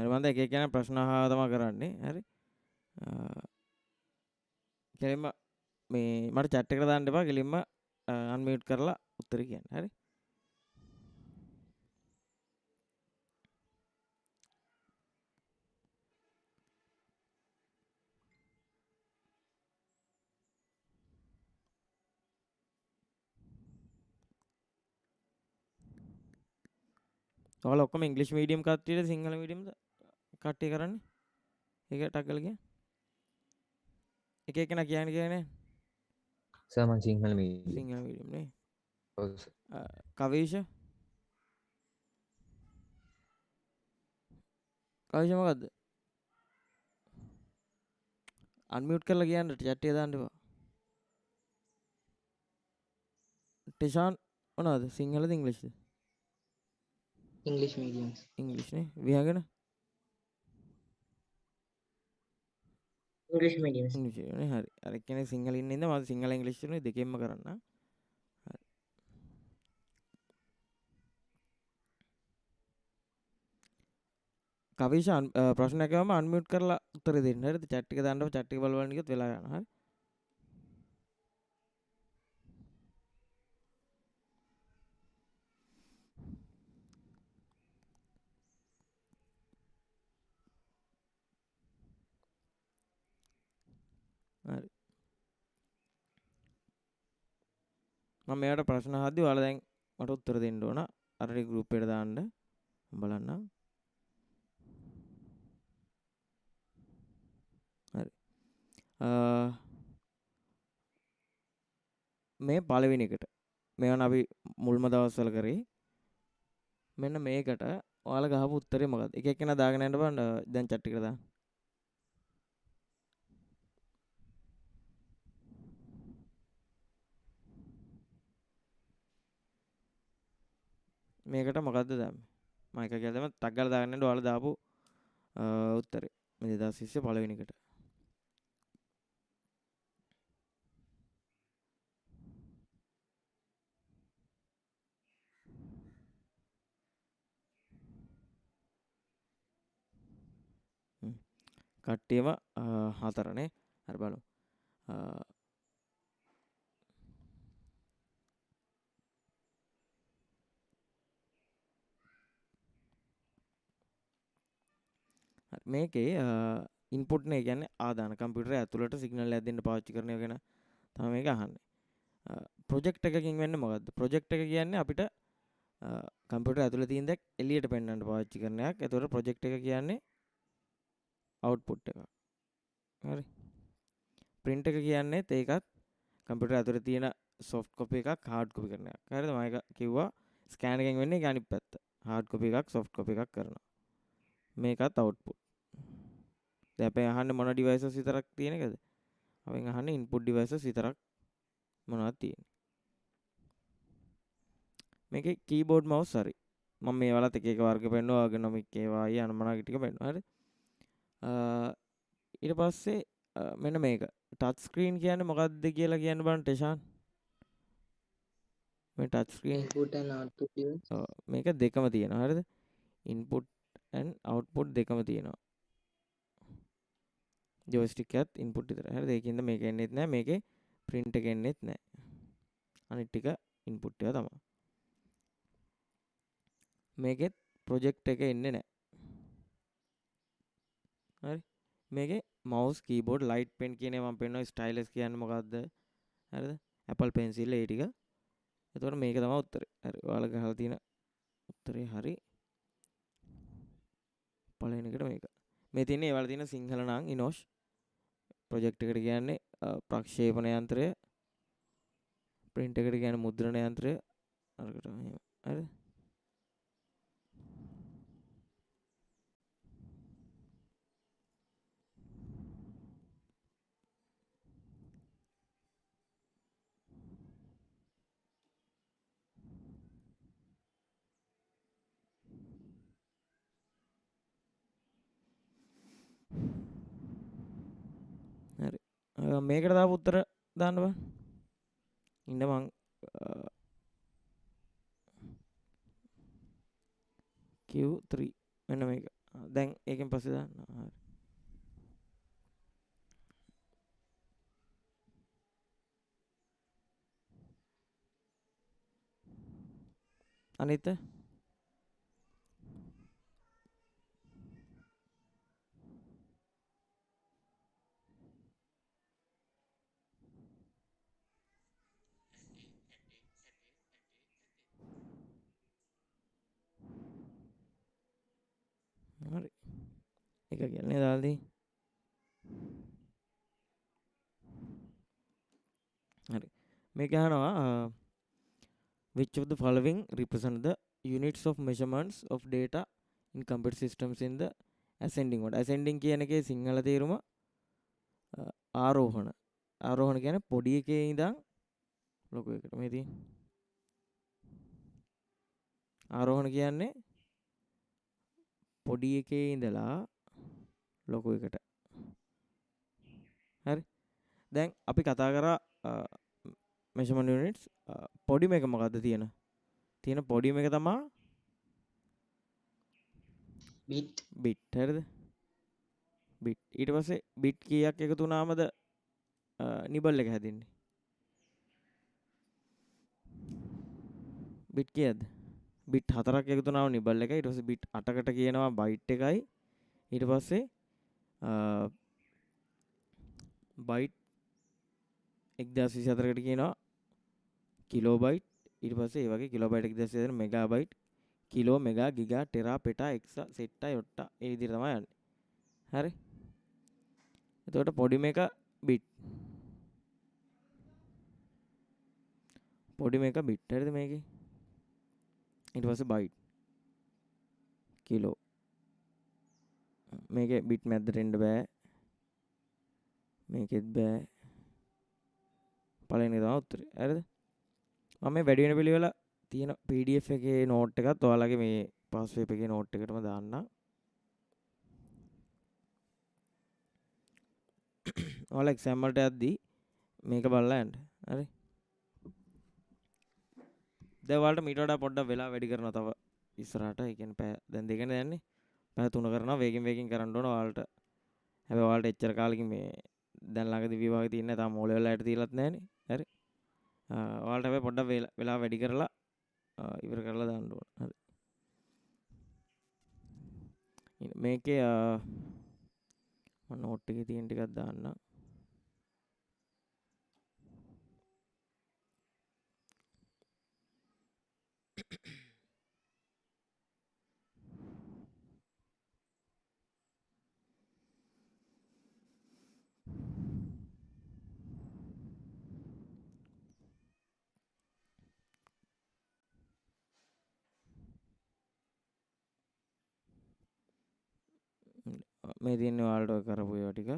හරි මන්ද එක එක යන ප්‍රශ්න අහලා තමයි කරන්නේ. හරි. කෙලින්ම මේ මට chat එකට දාන්න එපා. කෙලින්ම unmute කරලා උත්තර කියන්න. හරි. ඔයාලා ඔක්කොම ඉංග්‍රීසි මීඩියම් කට්ටියද සිංහල මීඩියම්ද කට්ටිය කරන්නේ? ඒක ටක් කරලා කියන්න. එක එකනා කියන්නේ සර් මම සිංහල මීඩියම්. සිංහල මීඩියම් නේ. ඔව් සර්. කවීෂ මොකද්ද? අන්මියුට් කරලා කියන්න chat එක දාන්න එපා. ටිෂාන් මොනවද? සිංහලද ඉංග්‍රීසිද? English mediums. ඉංග්‍රීසි නේ. විහගෙන English mediums. ඉංග්‍රීසි නේ. හරි. අර කියන්නේ සිංහල ඉන්න ඉඳ මම සිංහල ඉංග්‍රීසි තුනේ දෙකෙන්ම කරන්න. හරි. කවීෂ ප්‍රශ්නයක් ගාම අන්මියුට් කරලා උත්තර දෙන්න. හරිද? chat එක දාන්න chat එක බලන්න ගියොත් වෙලා යනවා. හරි. හරි. මම මෙයාට ප්‍රශ්න අහද්දි ඔයාලා දැන් මට උත්තර දෙන්න ඕන. අර ගෲප් එකට දාන්න. බලන්න. හරි. මේ පළවෙනි එකට මේවන අපි මුල්ම දවස්වල කරේ. මෙන්න මේකට ඔයාලා ගහපු උත්තරේ මොකක්ද? එක එක්කෙනා දාගෙන යන්න බලන්න. දැන් chat එකට දාන්න. මේකට මොකද්ද දාන්නේ? මම එක කියලා දැම්ම ටක් ගාලා දාගෙන යන්න ඔයාලා දාපු උත්තරේ. මේ 2020 පළවෙනි එකට. කට්ටියම හතරනේ. හරි බලමු. මේකේ ඉන්පුට් නේ කියන්නේ ආදාන කම්පියුටර් ඇතුළට සිග්නල් එකක් දෙන්න පාවිච්චි කරන එක ගැන තමයි මේක අහන්නේ. ප්‍රොජෙක්ට් එකකින් වෙන්නේ මොකද්ද? ප්‍රොජෙක්ට් එක කියන්නේ අපිට කම්පියුටර් ඇතුළේ තියෙන දේ එළියට පෙන්වන්න පාවිච්චි කරන එකක්. ඒතකොට ප්‍රොජෙක්ට් එක කියන්නේ අවුට්පුට් එක. හරි. print එක කියන්නේත් ඒකත් කම්පියුටර් ඇතුළේ තියෙන soft copy එකක් hard copy කරන එකක්. හරිද? මම ඒක කිව්වා ස්කෑන් එකෙන් වෙන්නේ ඒක අනිත් පැත්ත. hard copy එකක් soft copy එකක් කරනවා. මේකත් output. දැන් අපි අහන්නේ මොන devices විතරක් තියෙන එකද? අපෙන් අහන්නේ input devices විතරක් මොනවද තියෙන්නේ. මේකේ keyboard mouse හරි. මම මේ වලත් එක එක වර්ග පෙන්නුවා ergonomic ඒවා අය අනමනාගේ ටික පෙන්නුවා. හරි. ඊට පස්සේ මෙන්න මේක touch screen කියන්නේ මොකක්ද කියලා කියන්න බලන්න ටෙෂාන්. මේ touch screen Input and output device. මේක දෙකම තියෙනවා. හරිද? input and output දෙකම තියෙනවා. joystick එකත් input විතරයි. හරිද? ඒකින්ද මේක එන්නේත් නැහැ. මේකේ print එක එන්නේත් නැහැ. අනිත් ටික input ඒවා තමයි. මේකෙත් project එක එන්නේ නැහැ. හරි. මේකේ mouse keyboard light pen කියන ඒවා මම පෙන්නනවා. stylus කියන්නේ මොකක්ද? හරිද? Apple pencil ඒ ටික. එතකොට මේක තමයි උත්තරේ. හරි. ඔයාලා ගහලා තියෙන උත්තරේ හරි. පළවෙනි එකට මේක. මේ තියෙන්නේ ඒවල තියෙන සිංහල නම් ඉනෝෂ් ප්‍රොජෙක්ට් එකට කියන්නේ ප්‍රක්ෂේපණ යන්ත්‍රය. print එකට කියන්නේ මුද්‍රණ යන්ත්‍රය. අරකට මෙහෙම. හරිද? හරි. මේකට දාපු උත්තර දාන්න බෑ. ඉන්න මං Q3 මෙන්න මේක. දැන් ඒකෙන් පස්සේ දාන්න. හරි. අනිත හරි. ඒක කියන්නේ දාලා දී. හරි. මේක අහනවා which of the following represent the units of measurements of data in computer systems in the ascending order. ascending කියන එකේ සිංහල තේරුම ආරෝහණ. ආරෝහණ කියන්නේ පොඩි එකේ ඉඳන් ලොකු එකට. මේ තියෙන ආරෝහණ කියන්නේ පොඩි එකේ ඉඳලා ලොකු එකට. හරි. දැන් අපි කතා කරා measurement units. පොඩි මේක මොකද්ද තියෙන පොඩි මේක තමයි bit. හරිද? bit. ඊට පස්සේ bit කීයක් එකතු වුණාමද නිබල් එක හැදෙන්නේ? bit කීයද? bit 4ක් එකතු වුණාම නිබල් එකයි. ඊට පස්සේ bit 8කට කියනවා byte එකයි. ඊට පස්සේ byte 1024කට කියනවා කිලෝබයිට්. ඊට පස්සේ ඒ වගේ kilobyte 1024 megabyte, kilo, mega, giga, tera, peta, exa, zetta, yotta ඒ විදිහට තමයි යන්නේ. හරි. එතකොට පොඩි මේක බිට්. පොඩි මේක බිට්. හරිද මේකේ? ඊට පස්සේ බයිට්. කිලෝ. මේකේ බිට් මැද්දට එන්න බෑ. මේකෙත් බෑ. පළවෙනි එක තමයි උත්තරේ. හරිද? මම මේ වැඩි වෙන පිළිවෙල තියෙන PDF එකේ නෝට් එකත් ඔයාලගේ මේ පාස්වේප් එකේ නෝට් එකටම දාන්නම්. ඔයාලා එක්සෑම් වලට යද්දී මේක බලලා යන්න. හරි. දැන් ඔයාලට මීට වඩා පොඩ්ඩක් වෙලා වැඩි කරනවා තව ඉස්සරහට. ඒ කියන්නේ පැය දැන් දෙකනේ යන්නේ. පැය 3 කරනවා. වේගෙන් කරන්න ඕන ඔයාලට. හැබැයි ඔයාලට එච්චර කාලෙකින් මේ දැන් ළඟදී විභාගෙ තියෙන්නේ තාම ඕ ලෙවල් එකට තියලත් නැහනේ. හරි. ඔයාලට හැබැයි පොඩ්ඩක් වෙලා වැඩි කරලා ඉවර කරලා දාන්න ඕන. හරි. මේකේ මම නෝට් එකේ තියෙන ටිකක් දාන්නම්. මේ තියෙන්නේ ඔයාලට ඔය කරපු ඒවා ටික.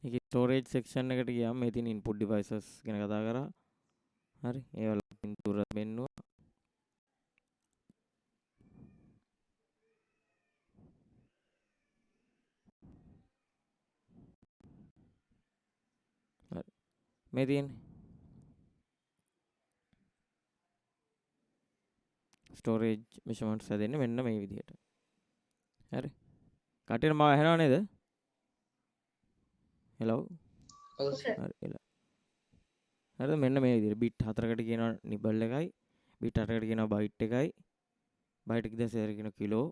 ඒකේ ස්ටෝරේජ් සෙක්ෂන් එකට ගියාම මේ තියෙන input devices ගැන කතා කරා. හරි. ඒවල පින්තූර බෙන්නුවා. හරි. මේ තියෙන්නේ ස්ටෝරේජ් මෙෂර්මන්ට්ස් හැදෙන්නේ මෙන්න මේ විදිහට. හරි. කටියට මාව ඇහෙනව නේද? හෙලෝ. ඔව් සර්. හරි. හරිද? මෙන්න මේ විදිහට බිට් 4කට කියනවා නිබල් එකයි, බිට් 8කට කියනවා බයිට් එකයි, බයිට් 1000 කියනවා කිලෝ,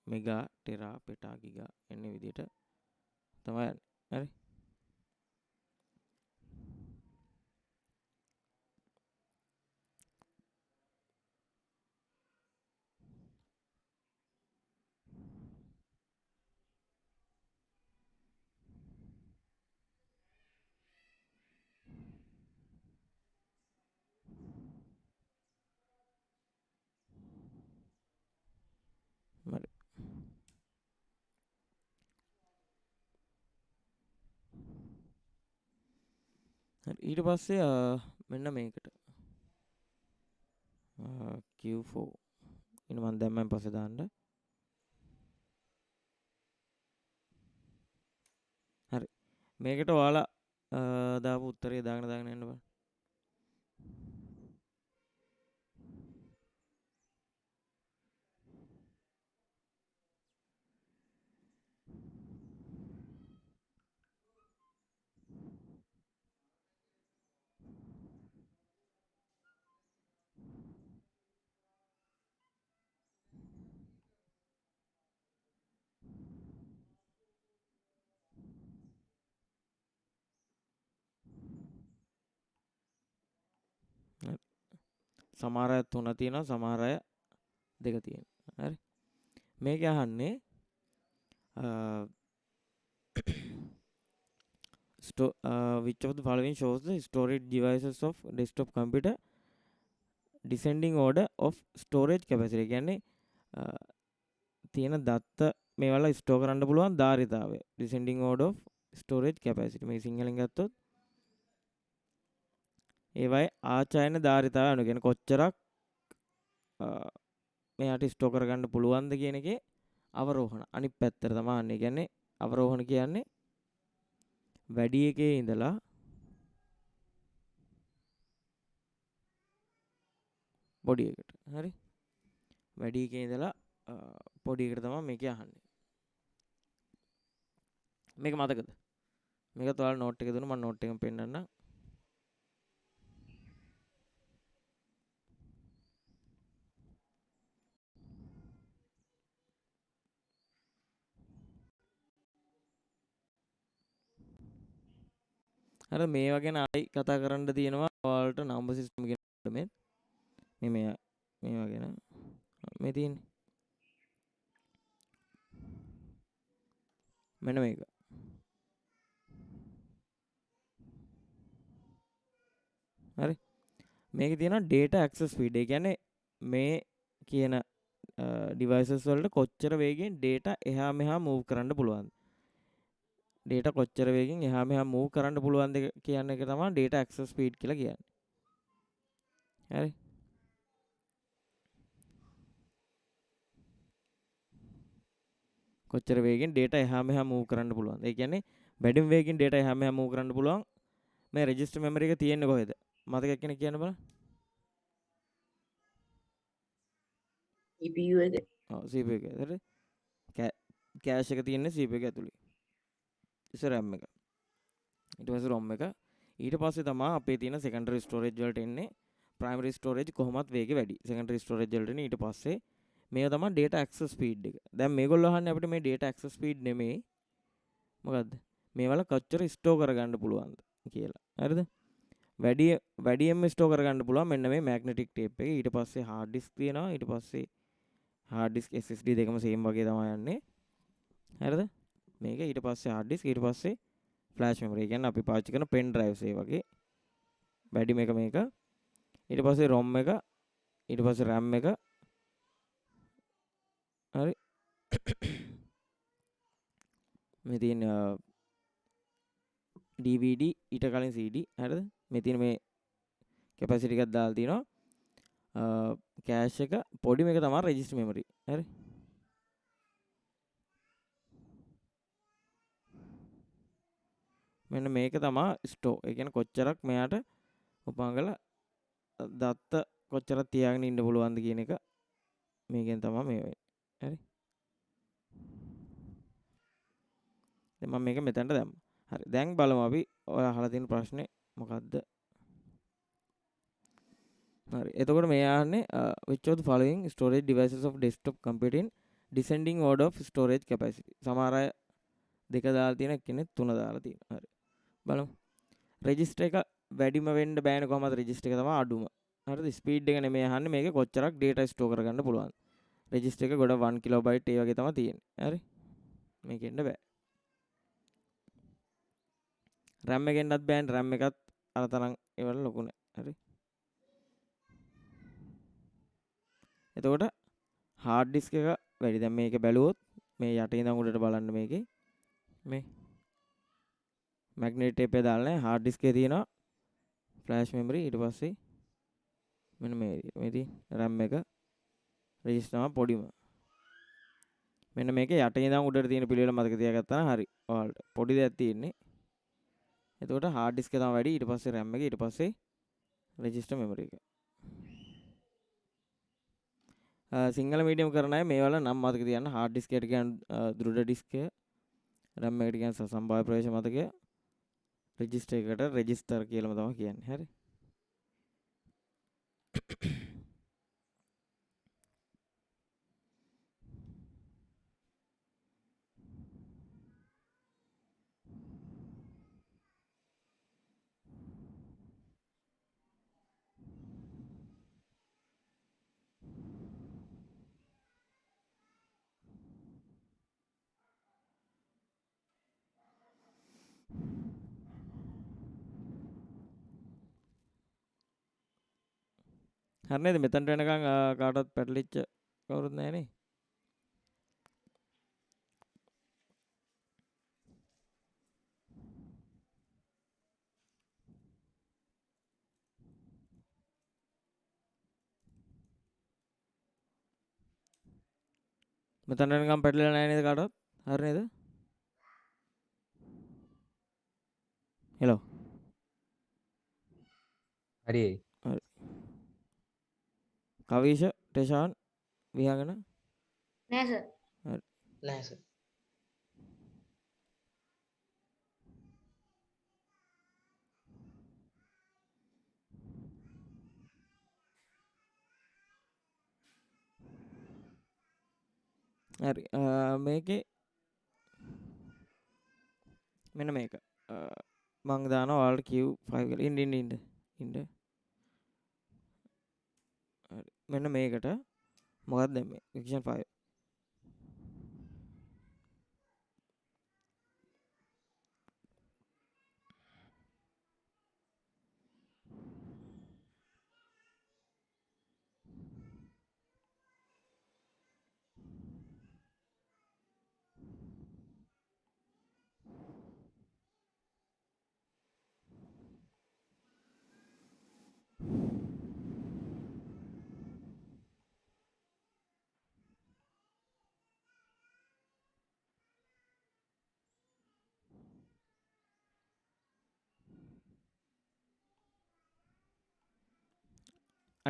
මෙගා, ටෙරා, පෙටා, ගිගා එන්නේ විදිහට තමයි යන්නේ. හරි. හරි. හරි. ඊට පස්සේ මෙන්න මේකට Q4 ඉන්න මම දැම්මන් පස්සේ දාන්න. හරි. මේකට ඔයාලා දාපු උත්තරේ දාගෙන යන්න බෑ. සමහර අය 3 තියෙනවා සමහර අය 2 තියෙනවා. හරි. මේක අහන්නේ which of the following shows the storage devices of desktop computer descending order of storage capacity. කියන්නේ තියෙන දත්ත මේවල ස්ටෝර් කරන්න පුළුවන් ධාරිතාවය. descending order of storage capacity. මේ සිංහලෙන් ගත්තොත් ඒවයි ආචායන ධාරිතාවය අනුව කියන්නේ කොච්චරක් මෙයාට ස්ටෝර් කරගන්න පුළුවන්ද කියන එකේ අවරෝහණ. අනිත් පැත්තට තමයි අන්නේ. කියන්නේ අවරෝහණ කියන්නේ වැඩි එකේ ඉඳලා පොඩි එකට. හරි. වැඩි එකේ ඉඳලා පොඩි එකට තමයි මේක අහන්නේ. මේක මතකද? මේකත් ඔයාලා නෝට් එක දුන්න මම නෝට් එකෙන් පෙන්නන්නම්. අර මේවා ගැන ආයි කතා කරන්න තියෙනවා ඔයාලට නම්බර් සිස්ටම් ගැන මේවා ගැන මේ තියෙන්නේ මෙන්න මේක. හරි. මේකේ තියෙනවා data access speed. ඒ කියන්නේ මේ කියන devices වලට කොච්චර වේගෙන් data එහා මෙහා move කරන්න පුළුවන්ද? data කොච්චර වේගෙන් එහා මෙහා move කරන්න පුළුවන්ද කියන එක තමයි data access speed කියලා කියන්නේ. හරි. කොච්චර වේගෙන් data එහා මෙහා move කරන්න පුළුවන්ද? ඒ කියන්නේ වැඩිම වේගෙන් data එහා මෙහා move කරන්න පුළුවන් මේ register memory එක තියෙන්නේ කොහෙද? මතකයක් කෙනෙක් කියන්න බලන්න. CPU එක. ඔව් CPU එක. හරි. cache එක තියෙන්නේ CPU එක ඇතුලේ. ඉස්සර RAM එක. ඊට පස්සේ ROM එක. ඊට පස්සේ තමයි අපේ තියෙන secondary storage වලට එන්නේ. primary storage කොහොමත් වේගෙ වැඩි. secondary storage වලට එන්නේ ඊට පස්සේ මේක තමයි data access speed එක. දැන් මේගොල්ලෝ අහන්නේ අපිට මේ data access speed නෙමෙයි. මොකද්ද? මේවල කොච්චර store කරගන්න පුළුවන්ද කියලා. හරිද? වැඩියෙන්ම store කරගන්න පුළුවන් මෙන්න මේ magnetic tape එක. ඊට පස්සේ hard disk තියෙනවා. ඊට පස්සේ hard disk SSD දෙකම same වගේ තමයි යන්නේ. හරිද? මේක ඊට පස්සේ hard disk ඊට පස්සේ flash memory. කියන්නේ අපි පාවිච්චි කරන pen drives ඒ වගේ. වැඩිම එක මේක. ඊට පස්සේ ROM එක ඊට පස්සේ RAM එක. හරි. මේ තියෙන DVD ඊට කලින් CD. හරිද? මේ තියෙන මේ capacity එකක් දාලා තිනවා. cache එක පොඩි මේක තමයි register memory. හරි. මෙන්න මේක තමයි store. ඒ කියන්නේ කොච්චරක් මෙයාට උපංගල දත්ත කොච්චරක් තියාගෙන ඉන්න පුළුවන්ද කියන එක මේකෙන් තමයි මේ වෙන්නේ. හරි. දැන් මම මේක මෙතනට දැම්මා. හරි. දැන් බලමු අපි ඔය අහලා තියෙන ප්‍රශ්නේ මොකද්ද? හරි. එතකොට මේ ආන්නේ which of the following storage devices of desktop computing descending order of storage capacity. සමහර අය 2 දාලා තියෙන එක්කෙනෙක් 3 දාලා තියෙනවා. හරි. බලමු. register එක වැඩිම වෙන්න බෑනේ කොහමද register එක තමයි අඩුම. හරිද? speed එක නෙමෙයි අහන්නේ මේකේ කොච්චරක් data store කරගන්න පුළුවන්ද. register එක ගොඩ 1 kilobyte ඒ වගේ තමයි තියෙන්නේ. හරි. මේකෙන්න බෑ. RAM එකෙන්වත් බෑනේ. RAM එකත් අර තරම් ඒවල ලොකු නෑ. හරි. එතකොට hard disk එක වැඩි. දැන් මේක බැලුවොත් මේ යටින් ඉඳන් උඩට බලන්න මේකේ මේ magnetic tape එක දාලා නැහැ. hard disk එකේ තියෙනවා flash memory ඊට පස්සේ මෙන්න මේ තියෙන RAM එක register තමයි පොඩිම. මෙන්න මේකේ යටින් ඉඳන් උඩට තියෙන පිළිවෙල මතක තියාගත්තා නම් හරි. ඔයාලට පොඩි දෙයක් තියෙන්නේ. එතකොට hard disk එක තමයි වැඩි. ඊට පස්සේ RAM එක ඊට පස්සේ register memory එක. සිංහල මීඩියම් කරන අය මේවල නම් මතක තියන්න. hard disk එකට කියන්නේ දෘඩ disk එක. RAM එකට කියන්නේ සම්භාව්‍ය ප්‍රවේශ මතකය. register එකට register කියලාම තමයි කියන්නේ. හරි. හරි නේද? මෙතනට එනකන් කාටවත් පැටලිච්ච කවුරුත් නැහැ නේ. මෙතනට එනකන් පැටලිලා නැහැ නේද කාටවත්? හරි නේද? හෙලෝ. හරි හරි. කවිෂ, ටෙෂාන්, විහාගන. නෑ සර්. හරි. නෑ සර්. හරි. මේකේ මෙන්න මේක. මං දානවා ඔයාලට Q5 කියලා. ඉන්න. හරි. මෙන්න මේකට මොකක්ද දැම්මේ? Vision 5.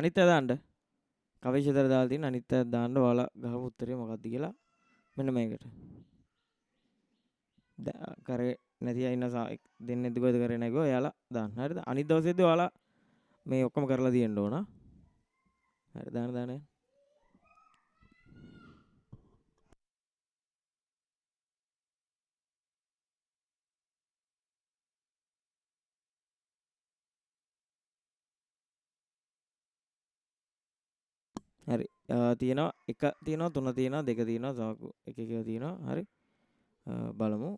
අනිත් අය දාන්න. කවිෂතර දාලා තියෙන අනිත් අය දාන්න ඔයාලා ගහපු උත්තරේ මොකක්ද කියලා. මෙන්න මේකට. කරේ නැති අය ඉන්න දෙන්නේ දුකද කරේ නැගෝ එයාලා දාන්න. හරිද? අනිත් දවසේදී ඔයාලා මේ ඔක්කොම කරලා තියෙන්න ඕන. හරි දාන්න. හරි. තියෙනවා 1 තියෙනවා 3 තියෙනවා 2 තියෙනවා සාකු 1 1 තියෙනවා. හරි. බලමු.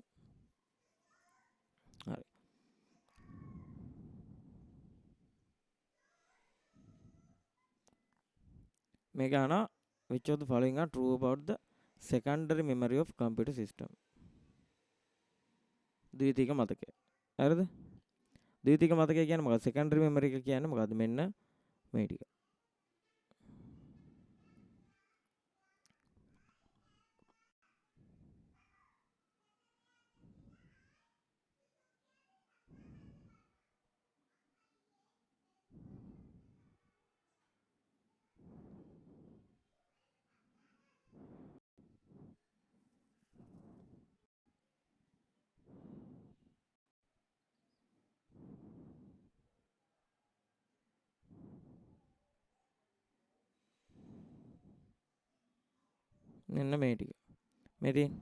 හරි. මේක අහනවා which of the following are true about the secondary memory of computer system? ද්විතීක මතකය. හරිද? ද්විතීක මතකය කියන්නේ මොකක්ද? secondary memory එක කියන්නේ මොකක්ද? මෙන්න මේ ටික. මෙන්න මේ ටික. මේ තියෙන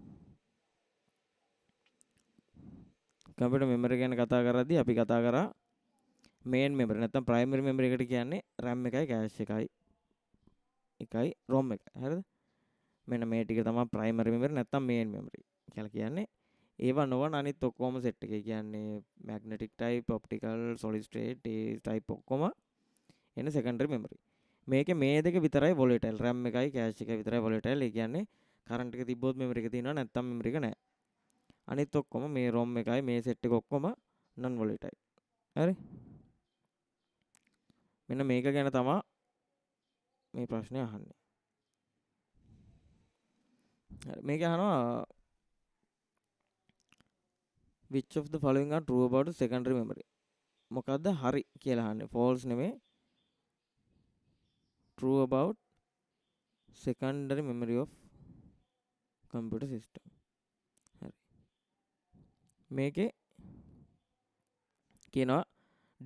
කම්පියුටර් මෙමරි ගැන කතා කරද්දී අපි කතා කරා මේන් මෙමරි නැත්නම් ප්‍රයිමරි මෙමරි එකට කියන්නේ RAM එකයි කෑෂ් එකයි ROM එකයි. හරිද? මෙන්න මේ ටික තමයි ප්‍රයිමරි මෙමරි නැත්නම් මේන් මෙමරි කියලා කියන්නේ. ඒවා නොවන අනිත් ඔක්කොම සෙට් එකේ කියන්නේ magnetic type, optical, solid state, ඒ ටයිප් ඔක්කොම එන සෙකන්ඩරි මෙමරි. මේකේ මේ දෙක විතරයි වොලටයිල්. RAM එකයි කෑෂ් එකයි විතරයි වොලටයිල්. ඒ කියන්නේ කරන්ට් එක තිබ්බොත් මෙමරි එක තියෙනවා නැත්නම් මෙමරි එක නැහැ. අනිත් ඔක්කොම මේ ROM එකයි මේ සෙට් එක ඔක්කොම non volatile. හරි? මෙන්න මේක ගැන තමයි මේ ප්‍රශ්නේ අහන්නේ. හරි මේක අහනවා which of the following are true about secondary memory? මොකද්ද හරි කියලා අහන්නේ. false නෙමෙයි. true about secondary memory of computer system. හරි. මේකේ කියනවා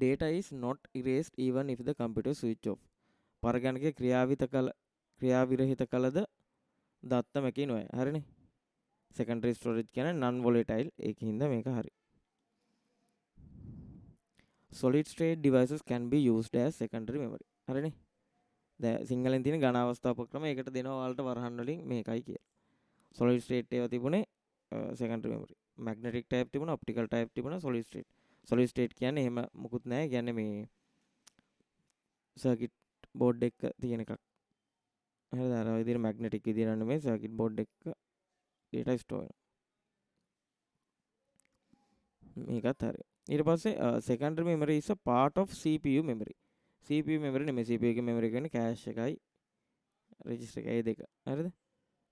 data is not erased even if the computer switch off. පරගණකේ ක්‍රියාවිරහිත කළද දත්ත මේකේ නෝය. හරිනේ. secondary storage කියන්නේ non volatile. ඒකින්ද මේක හරි. solid state devices can be used as secondary memory. හරිනේ. දැන් සිංහලෙන් තියෙන ඝන අවස්ථා උපක්‍රම ඒකට දෙනවා ඔයාලට වරහන් වලින් මේකයි කියලා. solid state ඒවා තිබුණේ secondary memory. magnetic type තිබුණා, optical type තිබුණා, solid state. solid state කියන්නේ එහෙම මුකුත් නැහැ. කියන්නේ මේ circuit බෝඩ් එක තියෙන එකක්. හරිද? අර විදිහට මැග්නටික් විදිහට නෙමෙයි සර්කිට් බෝඩ් එක data store වෙනවා. මේකත් හරි. ඊට පස්සේ secondary memory is a part of CPU memory. CPU memory නෙමෙයි, CPU එකේ memory එක වෙන්නේ cache එකයි register එකයි දෙක. හරිද?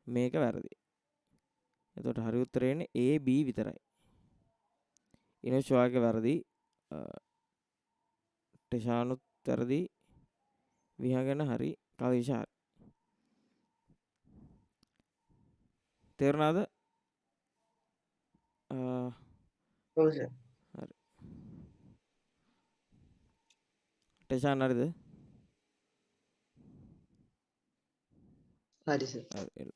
මේක වැරදි. එතකොට හරි උත්තරේ එන්නේ A B විතරයි. ඉනෝෂ් වාගේ වැරදි. ටෙෂානුත් වැරදි. විහාගෙන හරි. කවිෂ හරි. තේරුණාද? ඔව් සර්. හරි. ටෙෂාන් හරිද? හරි සර්. හරි. එළ.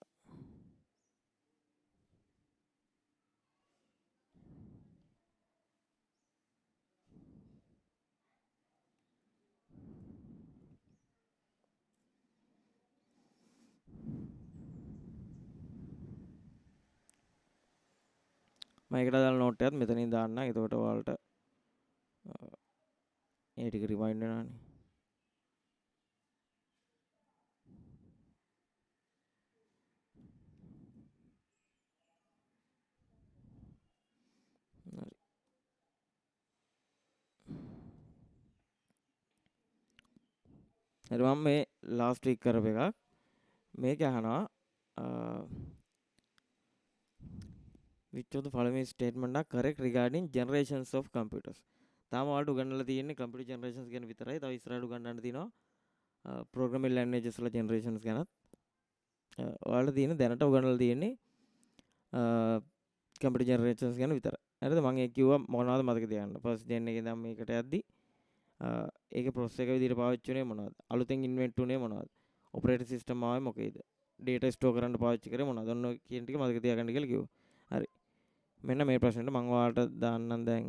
මම ඒකට දාලා නෝට් එකත් මෙතනින් දාන්නම්. එතකොට ඔයාලට ඒ ටික රිමයින්ඩ් වෙනවානේ. හරි. හරි මම මේ ලාස්ට් වීක් කරපු එකක්. මේක අහනවා which of the following statement are correct regarding generations of computers. තාම ඔයාලට උගන්වලා තියෙන්නේ computer generations ගැන විතරයි. තව ඉස්සරහට උගන්වන්න තියෙනවා programming languages වල generations ගැනත්. ඔයාලට තියෙන දැනට උගන්වලා තියෙන්නේ computer generations ගැන විතරයි. හරිද? මම ඒක කිව්වා මොනවද මතක තියාගන්න. first gen එකේ ඉඳන් මේකට යද්දි ඒකේ process එක විදිහට පාවිච්චි වුණේ මොනවද? අලුතෙන් invent වුණේ මොනවද? operating system ආවේ මොකේද? data store කරන්න පාවිච්චි කරේ මොනවද? ඔන්න ඔය කියන ටික මතක තියාගන්න කියලා කිව්වා. හරි. මෙන්න මේ ප්‍රශ්නෙට මම ඔයාලට දාන්නම් දැන්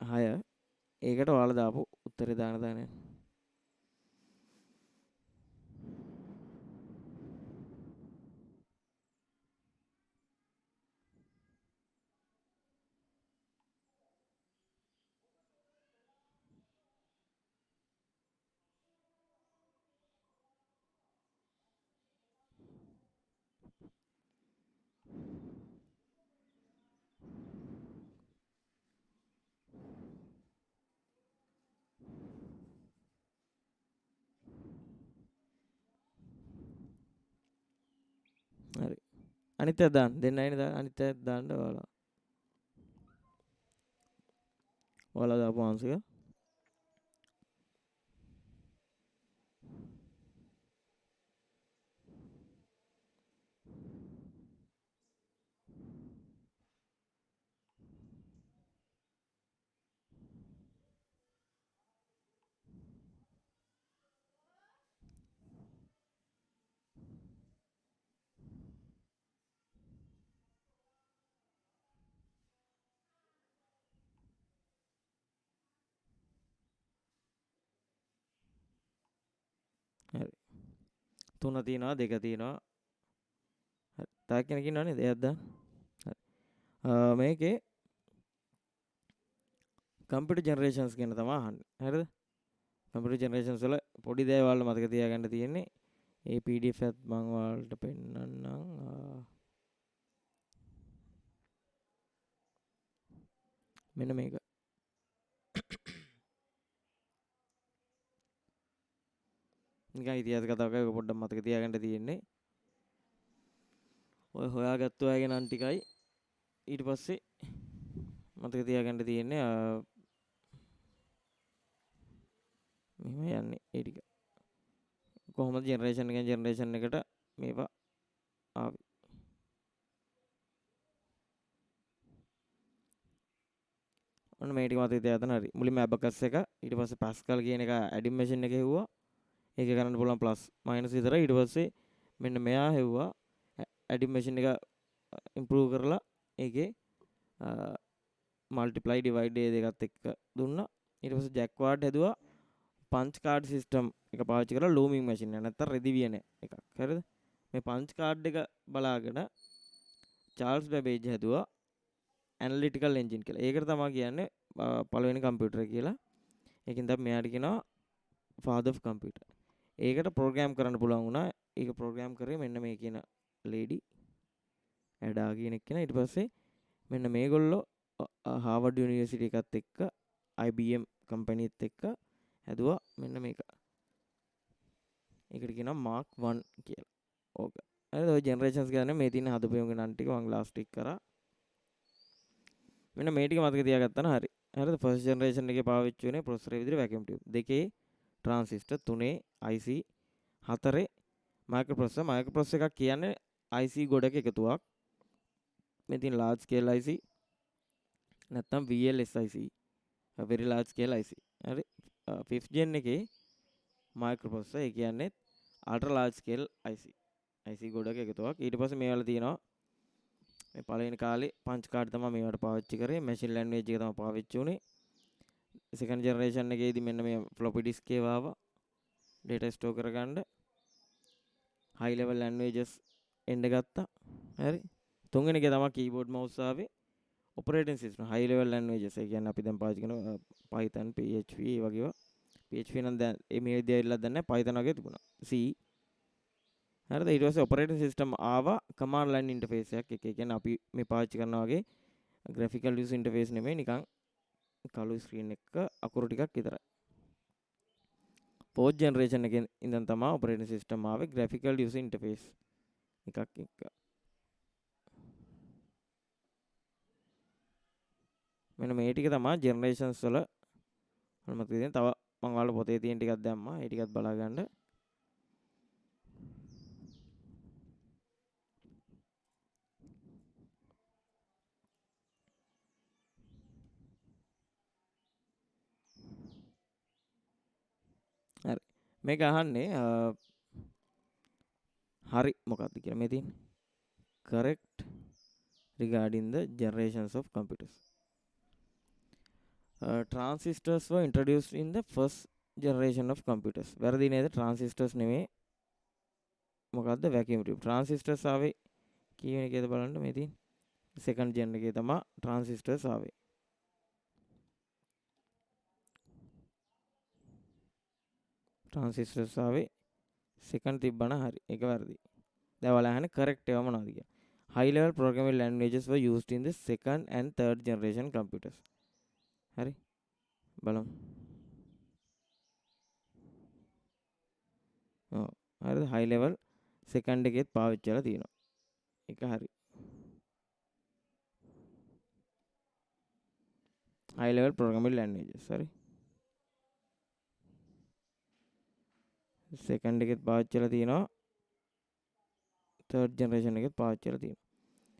6. ඒකට ඔයාලා දාපු උත්තරේ දාන්න දාන්නේ. හරි. අනිත් එක දාන්න. දෙන්නයිනේ දාන්න. අනිත් එක දාන්න ඔයාලා. ඔයාලා දාපු ආන්සර් එක. හරි. 3 තියෙනවා 2 තියෙනවා. හරි. තව කෙනෙක් ඉන්නව නේද? එයාත් දාන්න. හරි. මේකේ computer generations ගැන තමයි අහන්නේ. හරිද? computer generations වල පොඩි දේ ඔයාලා මතක තියාගන්න තියෙන්නේ. ඒ PDF එකත් මම ඔයාලට පෙන්නන්නම්. මෙන්න මේක. නිකන් ඉතිහාස කතාවක ඔක පොඩ්ඩක් මතක තියාගන්න තියෙන්නේ. ඔය හොයාගත්තු අයගේ නම් ටිකයි ඊට පස්සේ මතක තියාගන්න තියෙන්නේ මෙහෙම යන්නේ ඒ ටික. කොහොමද ජෙනරේෂන් එකෙන් ජෙනරේෂන් එකට මේවා ආවේ. ඔන්න මේ ටික මතක තියාගන්න හරි. මුලින්ම abacus එක ඊට පස්සේ pascal කියන එක adding machine එකේ හෙව්වා. ඒක කරන්න පුළුවන් plus minus විතරයි. ඊට පස්සේ මෙන්න මෙයා හෙව්වා adding machine එක improve කරලා ඒකේ multiply divide ඒ දෙකත් එක්ක දුන්නා. ඊට පස්සේ jacquard හැදුවා punch card system එක පාවිච්චි කරලා looming machine එක නැත්තම් රෙදි වියන එකක්. හරිද? මේ punch card එක බලාගෙන charles babbage හැදුවා ඇනලිටිකල් එන්ජින් කියලා. ඒකට තමයි කියන්නේ පළවෙනි කම්පියුටර් කියලා. ඒකෙන් තමයි මෙයාට කියනවා father of computer. ඒකට ප්‍රෝග්‍රෑම් කරන්න පුළුවන් වුණා. ඒක ප්‍රෝග්‍රෑම් කරේ මෙන්න මේ කියන ලේඩි ඇඩා කියන එක්කෙනා. ඊට පස්සේ මෙන්න මේගොල්ලෝ හාවර්ඩ් යුනිවර්සිටි එකත් එක්ක IBM කම්පැනිත් එක්ක හැදුවා මෙන්න මේක. ඒකට කියනවා මාක් 1 කියලා. ඕක. හරිද? ඔය ජෙනරේෂන්ස් ගන්න මේ තියෙන හදපු නම් ටික මම ලාස්ට් ටික කරා. මෙන්න මේ ටික මතක තියාගත්තා නම් හරි. හරිද? ෆස්ට් ජෙනරේෂන් එකේ පාවිච්චි වුණේ ප්‍රොසෙසර් විදිහට වැකියුම් ටියුබ්. දෙකේ ට්‍රාන්සිස්ටර්, තුනේ IC, හතරේ මයික්‍රෝප්‍රොසෙසර්. මයික්‍රෝප්‍රොසෙසර් එකක් කියන්නේ IC ගොඩක එකතුවක්. මේ තියෙන large scale IC නැත්නම් VLSIC, very large scale IC. හරි. 5th gen එකේ මයික්‍රෝප්‍රොසෙසර් ඒ කියන්නේ ultra large scale IC ගොඩක එකතුවක්. ඊට පස්සේ මේවල තියෙනවා මේ පළවෙනි කාලේ පංච් කාඩ් තමයි මේවට පාවිච්චි කරේ. මැෂින් ලැන්ග්වේජ් එක තමයි පාවිච්චි වුණේ. සෙකන්ඩ් ජෙනරේෂන් එකේදී මෙන්න මේ ෆ්ලොපි ඩිස්ක් ඒවා ආවා data store කරගන්න. high level languages එන්න ගත්තා. හරි. තුන්වෙනි එකේ තමයි keyboard mouse ආවේ. operating system high level languages ඒ කියන්නේ අපි දැන් පාවිච්චි කරන Python, PHP ඒ වගේ ඒවා. PHP නම් දැන් මේ විදිහට ඉල්ලලා දැන් නැහැ. Python වගේ තිබුණා. C. හරිද? ඊට පස්සේ operating system ආවා command line interface එකක්. ඒ කියන්නේ අපි මේ පාවිච්චි කරනා වගේ graphical user interface නෙමෙයි, නිකන් කළු ස්ක්‍රීන් එක අකුරු ටිකක් විතරයි. 4th generation එකෙන් ඉඳන් තමයි operating system ආවේ graphical user interface එකක් එක්ක. මෙන්න මේ ටික තමයි generations වල මම තියෙන තව මම ඔයාලට පොතේ තියෙන ටිකක් දැම්මා. ඒ ටිකත් බලා ගන්න. හරි. මේක අහන්නේ හරි මොකක්ද කියලා මේ තියෙන්නේ. Correct regarding the generations of computers. Transistors were introduced in the first generation of computers. වැරදි නේද? transistors නෙමෙයි. මොකද්ද? vacuum tube. transistors ආවේ කීවෙන එකේද බලන්න මේ තියෙන්නේ. second gen එකේ තමයි transistors ආවේ. transistors ආවේ second තිබ්බන හරි. ඒක වැරදි. දැන් ඔයාලා අහන්නේ correct ඒවා මොනවද කියලා. high level programming languages were used in the second and third generation computers. හරි. බලමු. ඔව්. හරිද? high level second එකේත් පාවිච්චි කරලා තියෙනවා. ඒක හරි. high level programming languages. හරි. second එකේත් පාවිච්චි කරලා තියෙනවා. third generation එකේත් පාවිච්චි කරලා තියෙනවා.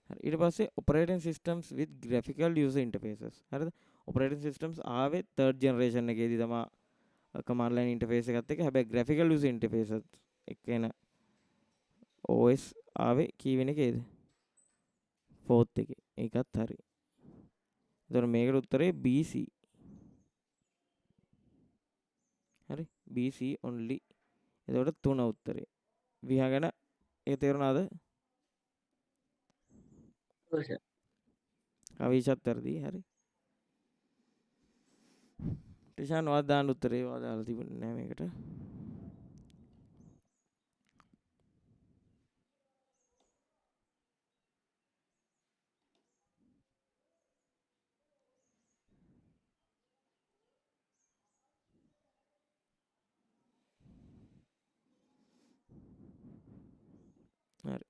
හරි. ඊට පස්සේ operating systems with graphical user interfaces. හරිද? operating systems ආවේ third generation එකේදී තමයි command line interface එකත් එක්ක. හැබැයි graphical user interfaces එක්ක එන OS ආවේ කීවෙන එකේද? fourth එකේ. ඒකත් හරි. එතකොට මේකට උත්තරේ BC. හරි. BC only. එතකොට 3 උත්තරේ. විහගෙන ඒක තේරුණාද? ඔව් සර්. අවිෂත් වැරදි. හරි. ටිෂාන් වාද දාන්න උත්තරේ වාද දාලා තිබුණේ නැහැ මේකට. හරි.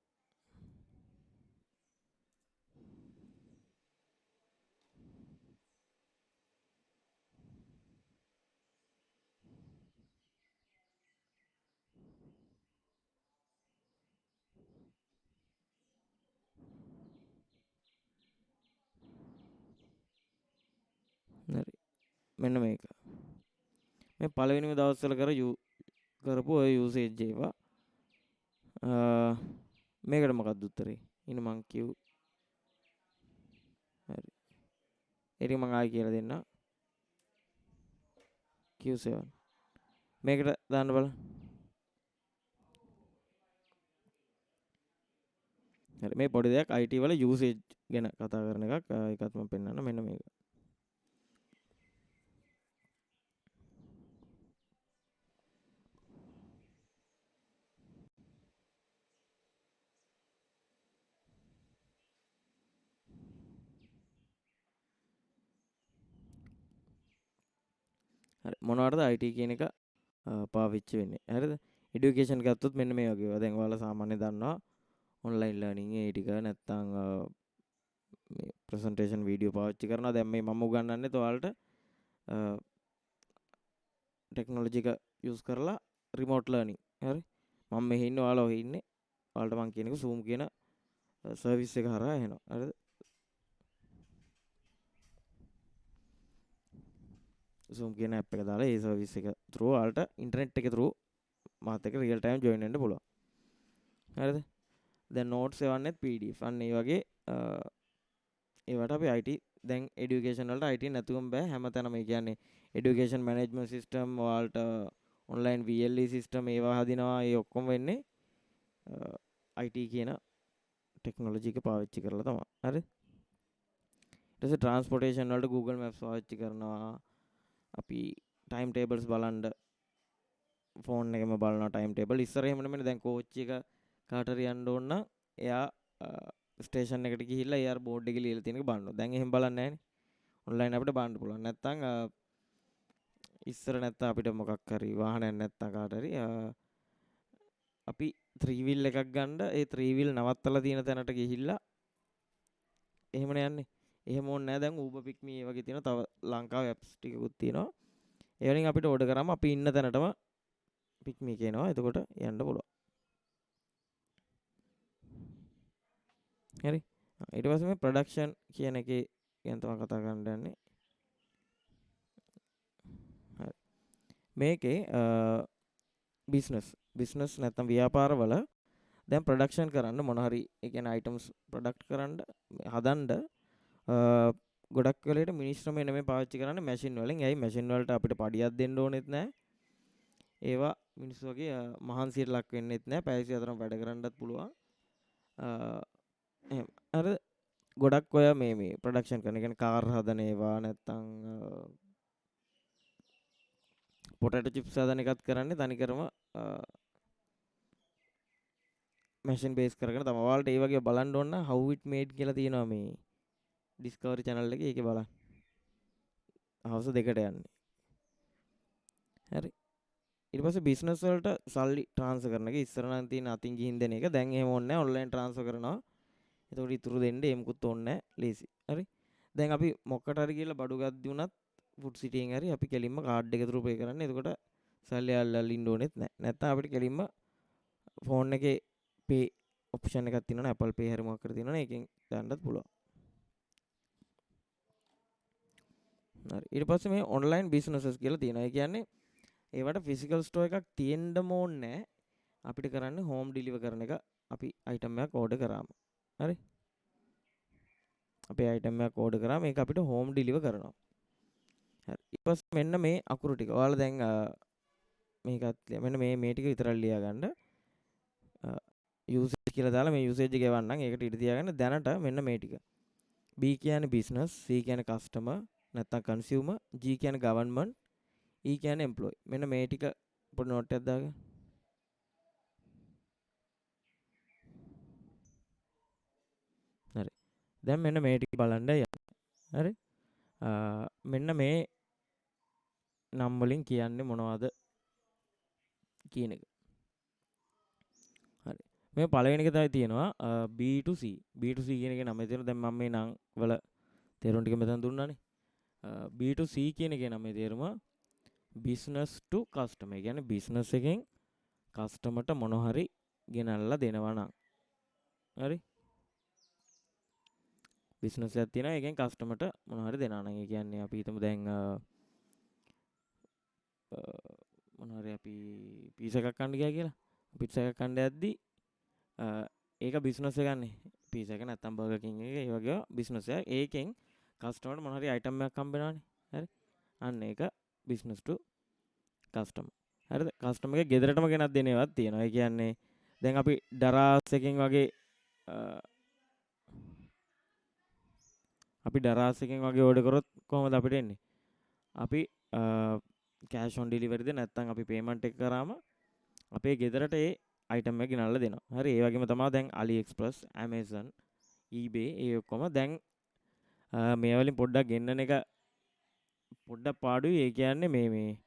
හරි. මෙන්න මේක. මේ පළවෙනිම දවස්වල කරපු ඔය යූසේජ් ඒවා. මේකට මොකක්ද උත්තරේ? ඉන්න මං කිව්. හරි. ඒක මං ආයෙ කියලා දෙන්න. Q7. මේකට දාන්න බලන්න. හරි මේ පොඩි දෙයක් IT වල යූසේජ් ගැන කතා කරන එකක් ඒකත් මම පෙන්නන්න මෙන්න මේක. හරි මොනවටද IT කියන එක පාවිච්චි වෙන්නේ. හරිද? এডুকেෂන් ගත්තොත් මෙන්න මේ වගේ ඒවා. දැන් ඔයාලා සාමාන්‍යයෙන් දන්නවා ඔන්ලයින් ලර්නින් ඒ ටික නැත්තම් මේ ප්‍රසන්ටේෂන් වීඩියෝ පාවිච්චි කරනවා. දැන් මේ මම උගන්වන්නේ ඔයාලට ටෙක්නොලොජි එක යූස් කරලා රිමෝට් ලර්නින්. හරි? මම මෙහි ඉන්නේ ඔයාලා ඔහි ඉන්නේ. ඔයාලට මම කියන එක Zoom කියන සර්විස් එක හරහා එනවා. හරිද? Zoom කියන app එක දාලා ඒ සර්විස් එක through ඔයාලට ඉන්ටර්නෙට් එක through මාත් එක්ක රියල් ටයිම් ජොයින් වෙන්න පුළුවන්. හරිද? දැන් notes එවන්නෙත් PDF. අන්න ඒ වගේ ඒවට අපි IT දැන් এডুকেෂන් වලට IT නැතුවම බෑ හැමතැනම. ඒ කියන්නේ এডুকেෂන් මැනේජ්මන්ට් සිස්ටම් ඔයාලට ඔන්ලයින් VLE සිස්ටම් ඒවා හදිනවා. ඒ ඔක්කොම වෙන්නේ IT කියන ටෙක්නොලොජි එක පාවිච්චි කරලා තමයි. හරි? ඊට පස්සේ ට්‍රාන්ස්පෝර්ටේෂන් වලට Google Maps පාවිච්චි කරනවා. අපි ටයිම් ටේබල්ස් බලන්න ෆෝන් එකෙම බලනවා ටයිම් ටේබල්. ඉස්සර එහෙම නෙමෙයි. දැන් කෝච්චි එක කාට හරි යන්න ඕන නම් එයා ස්ටේෂන් එකට ගිහිල්ලා ER බෝඩ් එකේ ලියලා තියෙන එක බලනවා. දැන් එහෙම බලන්නේ නැහැනේ. ඔන්ලයින් අපිට බලන්න පුළුවන්. නැත්තම් ඉස්සර නැත්තම් අපිට මොකක් හරි වාහනයක් නැත්තම් කාට හරි අපි 3 wheel එකක් ගන්න ඒ 3 wheel නවත්තලා තියෙන තැනට ගිහිල්ලා එහෙමනේ යන්නේ. එහෙම ඕනේ නැහැ. දැන් Uber Pick Me ඒ වගේ තියෙනවා. තව ලංකාවේ apps ටිකකුත් තියෙනවා. ඒ වලින් අපිට ඕඩර් කරාම අපි ඉන්න තැනටම Pick Me කියනවා. එතකොට යන්න පුළුවන්. හරි? ඊට පස්සේ මේ ප්‍රොඩක්ෂන් කියන එකේ ගැන තමයි කතා කරන්න යන්නේ. හරි. මේකේ බිස්නස් නැත්නම් ව්‍යාපාරවල දැන් ප්‍රොඩක්ෂන් කරන්න මොන හරි ඒ කියන්නේ අයිටම්ස් ප්‍රොඩක්ට් කරන්න හදන්න ගොඩක් වෙලේට මිනිස්සුම නෙමෙයි පාවිච්චි කරන්නේ මැෂින් වලින්. ඇයි මැෂින් වලට අපිට පඩියක් දෙන්න ඕනෙත් නැහැ. ඒවා මිනිස්සු වගේ මහන්සියට ලක් වෙන්නෙත් නැහැ. පැය 24ම වැඩ කරන්නත් පුළුවන්. එහෙම. අර ගොඩක් ඔය මේ ප්‍රොඩක්ෂන් කරන කියන්නේ කාර් හදන ඒවා නැත්තම් පොටැටෝ චිප්ස් හදන එකත් කරන්නේ තනිකරම මැෂින් බේස් කරගෙන තමයි. ඔයාලට ඒ වගේ බලන්න ඕන නම් how it made කියලා තියෙනවා මේ Discovery channel එකේ. ඒකේ බලන්න. හවස 2ට යන්නේ. හරි. ඊට පස්සේ බිස්නස් වලට සල්ලි ට්‍රාන්ස්ෆර් කරන එක ඉස්සර නම් තියෙන අතින් ගිහින් දෙන එක. දැන් එහෙම ඕනේ නැහැ. ඔන්ලයින් ට්‍රාන්ස්ෆර් කරනවා. එතකොට ඉතුරු දෙන්න එමුකුත් ඕනේ නැහැ. ලීසි. හරි. දැන් අපි මොකට හරි කියලා බඩු ගද්දි උනත් ෆුඩ් සිටියෙන් හරි අපි කෙලින්ම කාඩ් එක through pay කරන්නේ. එතකොට සල්ලි අල්ලලා ඉන්න ඕනෙත් නැහැ. නැත්නම් අපිට කෙලින්ම ෆෝන් එකේ pay ඔප්ෂන් එකක් තියෙනවනේ. Apple Pay හරි මොකක් හරි තියෙනවනේ. ඒකෙන් දාන්නත් පුළුවන්. හරි. ඊට පස්සේ මේ ඔන්ලයින් බිස්නසස් කියලා තියෙනවා. ඒ කියන්නේ ඒවට ෆිසිකල් ස්ටෝර් එකක් තියෙන්නම ඕනේ නැහැ. අපිට කරන්න හෝම් ඩිලිවර් කරන එක. අපි අයිටම් එකක් ඕඩර් කරාම. හරි. අපේ අයිටම් එකක් ඕඩර් කරාම ඒක අපිට හෝම් ඩිලිවර් කරනවා. හරි. ඊට පස්සේ මෙන්න මේ අකුරු ටික. ඔයාලා දැන් මේකත් මෙන්න මේ ටික විතරක් ලියා ගන්න. යූසේජ් කියලා දාලා මේ යූසේජ් එක ගෙවන්නම්. ඒකට ඉඩ තියාගන්න. දැනට මෙන්න මේ ටික. B කියන්නේ බිස්නස්, C කියන්නේ කස්ටමර් නැත්නම් කන්සියුමර්, G කියන්නේ ගවර්න්මන්ට්, E කියන්නේ එම්ප්ලොයි. මෙන්න මේ ටික පොඩි නෝට් එකක් දාගන්න. හරි. දැන් මෙන්න මේ ටික බලන්න යන්න. හරි. මෙන්න මේ නම් වලින් කියන්නේ මොනවද කියන එක. හරි. මේ පළවෙනි එක තමයි තියෙනවා B2C. B2C කියන එකේ නම තියෙනවා. දැන් මම මේ නම් වල තේරුම් ටික මෙතන දුන්නානේ. B2C කියන එකේ නමේ තේරුම business to customer. ඒ කියන්නේ බිස්නස් එකෙන් කස්ටමර්ට මොන හරි ගෙනල්ලා දෙනවා නම්. හරි. බිස්නස් එකක් තියෙනවා. ඒකෙන් කස්ටමර්ට මොන හරි දෙනවා නම්. ඒ කියන්නේ අපි හිතමු දැන් මොන හරි අපි පීසා එකක් කන්න ගියා කියලා. පිට්සා එකක් කන්න යද්දි ඒක බිස්නස් එකක්නේ. පීසා එක නැත්තම් බර්ගර් කිං එක ඒ වගේ බිස්නස් එකක්. ඒකෙන් කස්ටමර්ට මොන හරි අයිටම් එකක් හම්බ වෙනවානේ. හරි. අන්න ඒක business to customer. හරිද? කස්ටමර්ගේ ගෙදරටම ගෙනත් දෙන ඒවාත් තියෙනවා. ඒ කියන්නේ දැන් අපි ඩරාස් එකෙන් වගේ අපි ඩරාස් එකෙන් වගේ ඕඩර් කරොත් කොහොමද අපිට එන්නේ? අපි කෑෂ් ඔන් ඩෙලිවරිද නැත්නම් අපි පේමන්ට් එක කරාම අපේ ගෙදරට ඒ අයිටම් එක ගෙනල්ලා දෙනවා. හරි ඒ වගේම තමයි දැන් AliExpress, Amazon, eBay ඒ ඔක්කොම දැන් මේ වලින් පොඩ්ඩක් ගෙන්නන එක පොඩ්ඩක් පාඩුයි. ඒ කියන්නේ මේ